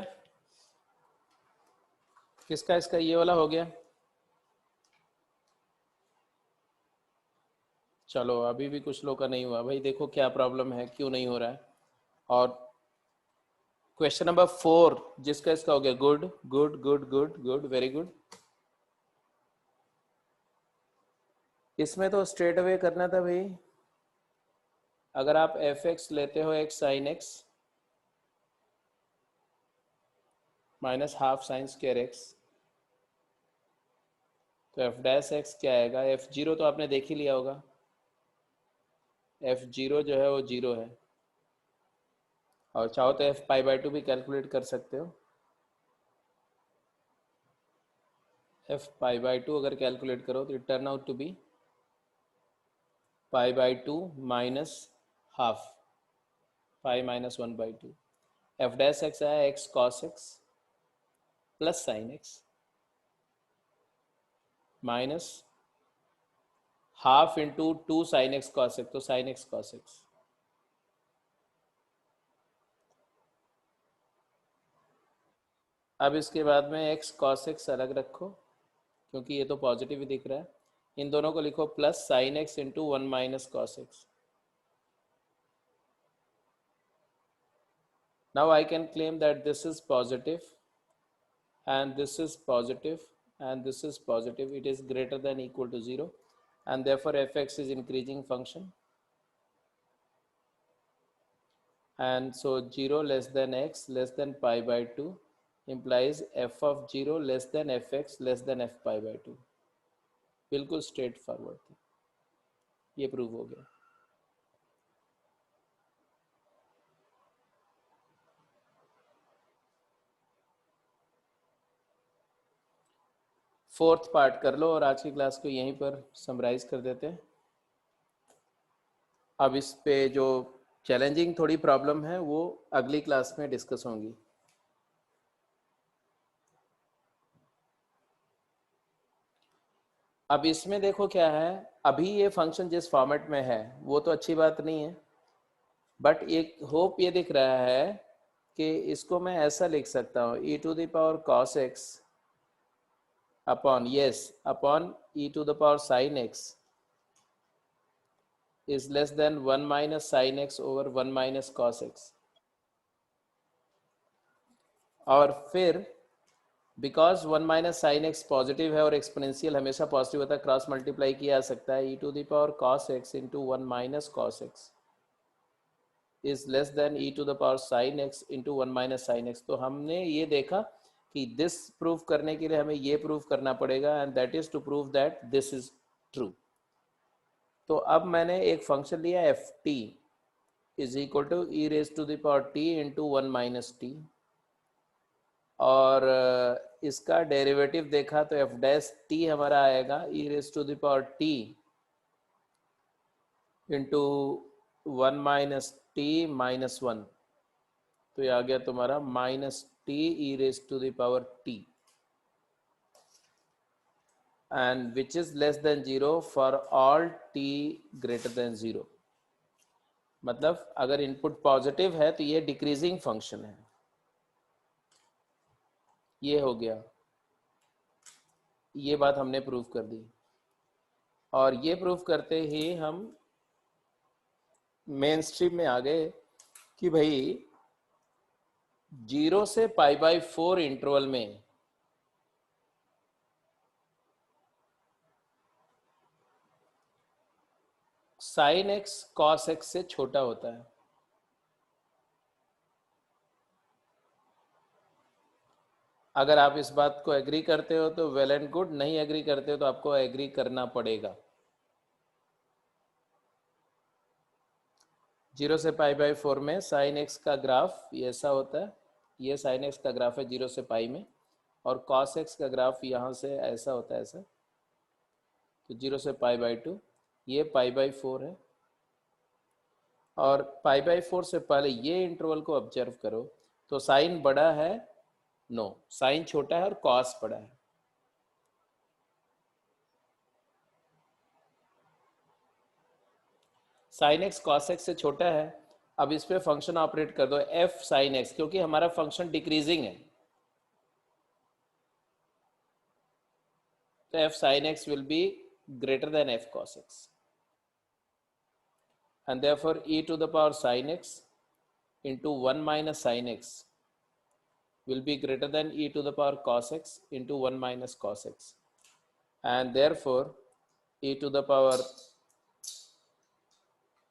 किसका? इसका ये वाला हो गया। चलो, अभी भी कुछ लोग का नहीं हुआ। भाई देखो क्या प्रॉब्लम है, क्यों नहीं हो रहा है। और क्वेश्चन नंबर 4 जिसका इसका हो गया। Good good good good good, very good. इसमें तो स्ट्रेट अवे करना था भाई। अगर आप एफ एक्स लेते हो x sign x minus half sine square x, तो एफ डैश एक्स क्या आएगा? एफ जीरो तो आपने देख ही लिया होगा। एफ जीरो जो है वो जीरो है। और चाहो तो एफ पाई बाई टू भी कैलकुलेट कर सकते हो। एफ पाई बाई टू अगर कैलकुलेट करो तो it turn out to be pi by two minus half, pi minus 1/2। F dash x आया x cos x plus sine x minus half into 2 sine x cos x, तो sine x cos x. अब इसके बाद में x cos x अलग रखो, क्योंकि ये तो पॉजिटिव ही दिख रहा है। इन दोनों को लिखो plus sine x into 1 minus cos x. Now I can claim that this is positive and this is positive and this is positive. It is greater than equal to 0 and therefore fx is increasing function, and so 0 less than x less than pi by 2 implies f of 0 less than fx less than f pi by 2। बिल्कुल straight forward था, ये prove हो गया। Fourth part कर लो और आज की class को यहीं पर समराइज कर देते हैं। अब इस पे जो चैलेंजिंग थोड़ी प्रॉब्लम है वो अगली क्लास में डिस्कस होंगी। अब इसमें देखो क्या है, अभी ये फंक्शन जिस फॉर्मेट में है वो तो अच्छी बात नहीं है, बट एक होप ये दिख रहा है कि इसको मैं ऐसा लिख सकता हूँ e to the power cos x upon upon e to the power sin x is less than 1 minus sine x over 1 minus cos x। और फिर because 1 minus sine x positive है और एक्सपोनेंशियल हमेशा पॉजिटिव होता है, cross multiply किया जा सकता है। e to the power cos x into 1 minus cos x is less than e to the power sin x into 1 minus sine x. तो हमने ये देखा कि दिस प्रूव करने के लिए हमें ये प्रूव करना पड़ेगा, and that is to prove that this is true. तो अब मैंने एक फंक्शन लिया f t is equal to e raise to the power t into 1 minus t, और इसका डेरिवेटिव देखा तो एफ डैश टी हमारा आएगा e raise to the power t into 1 minus t minus 1, तो ये आ गया तुम्हारा minus t e raise to the power t, and which is less than 0 for all t greater than 0। मतलब अगर input positive है तो ये डिक्रीजिंग फंक्शन है। ये हो गया, ये बात हमने प्रूव कर दी। और ये प्रूव करते ही हम मेन स्ट्रीम में आ गए कि भाई 0 से पाई बाई 4 इंटरवल में साइन एक्स कॉस एक्स से छोटा होता है। अगर आप इस बात को एग्री करते हो तो वेल एंड गुड, नहीं एग्री करते हो तो आपको एग्री करना पड़ेगा। 0 से पाई बाई 4 में साइन एक्स का ग्राफ ये ऐसा होता है, ये साइन एक्स का ग्राफ है 0 से पाई में, और कॉस एक्स का ग्राफ यहाँ से ऐसा होता है ऐसा। तो 0 से पाई बाई 2 ये पाई बाई 4 है, और पाई बाई 4 से पहले ये इंटरवल को ऑब्जर्व करो तो साइन बड़ा है, नो साइन छोटा है और कॉस बड़ा है। साइन एक्स कॉस एक्स से छोटा है अब इस पे फंक्शन ऑपरेट कर दो f sin x, क्योंकि हमारा फंक्शन डिक्रीजिंग है, तो f sin x will be greater than f cos x, and therefore e to the power sin x into 1 minus sin x will be greater than e to the power cos x into 1 minus cos x, and therefore e to the power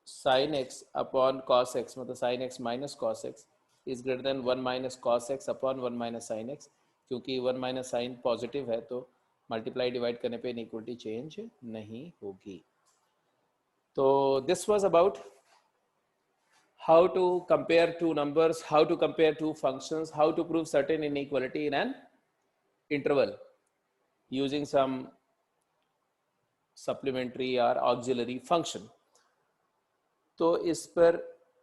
sin x upon cos x, मतलब sin x minus cos x is greater than 1 minus cos x upon 1 minus sin x, क्योंकि 1 minus sin positive है तो multiply divide करने पे inequality change नहीं होगी. तो this was about how to compare two numbers, how to compare two functions, how to prove certain inequality in an interval using some supplementary or auxiliary function. तो इस पर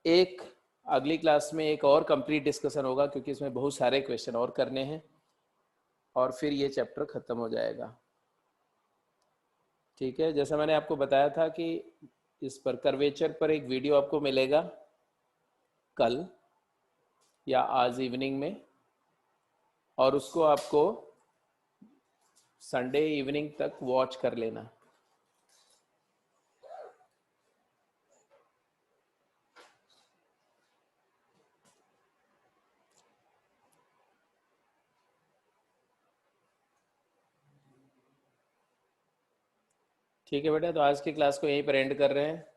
एक अगली क्लास में एक और कंप्लीट डिस्कशन होगा, क्योंकि इसमें बहुत सारे क्वेश्चन और करने हैं और फिर ये चैप्टर खत्म हो जाएगा. ठीक है, जैसा मैंने आपको बताया था कि इस पर कर्वेचर पर एक वीडियो आपको मिलेगा कल या आज इवनिंग में, और उसको आपको संडे इवनिंग तक वॉच कर लेना. ठीक है बेटा, तो आज की क्लास को यहीं पर एंड कर रहे हैं.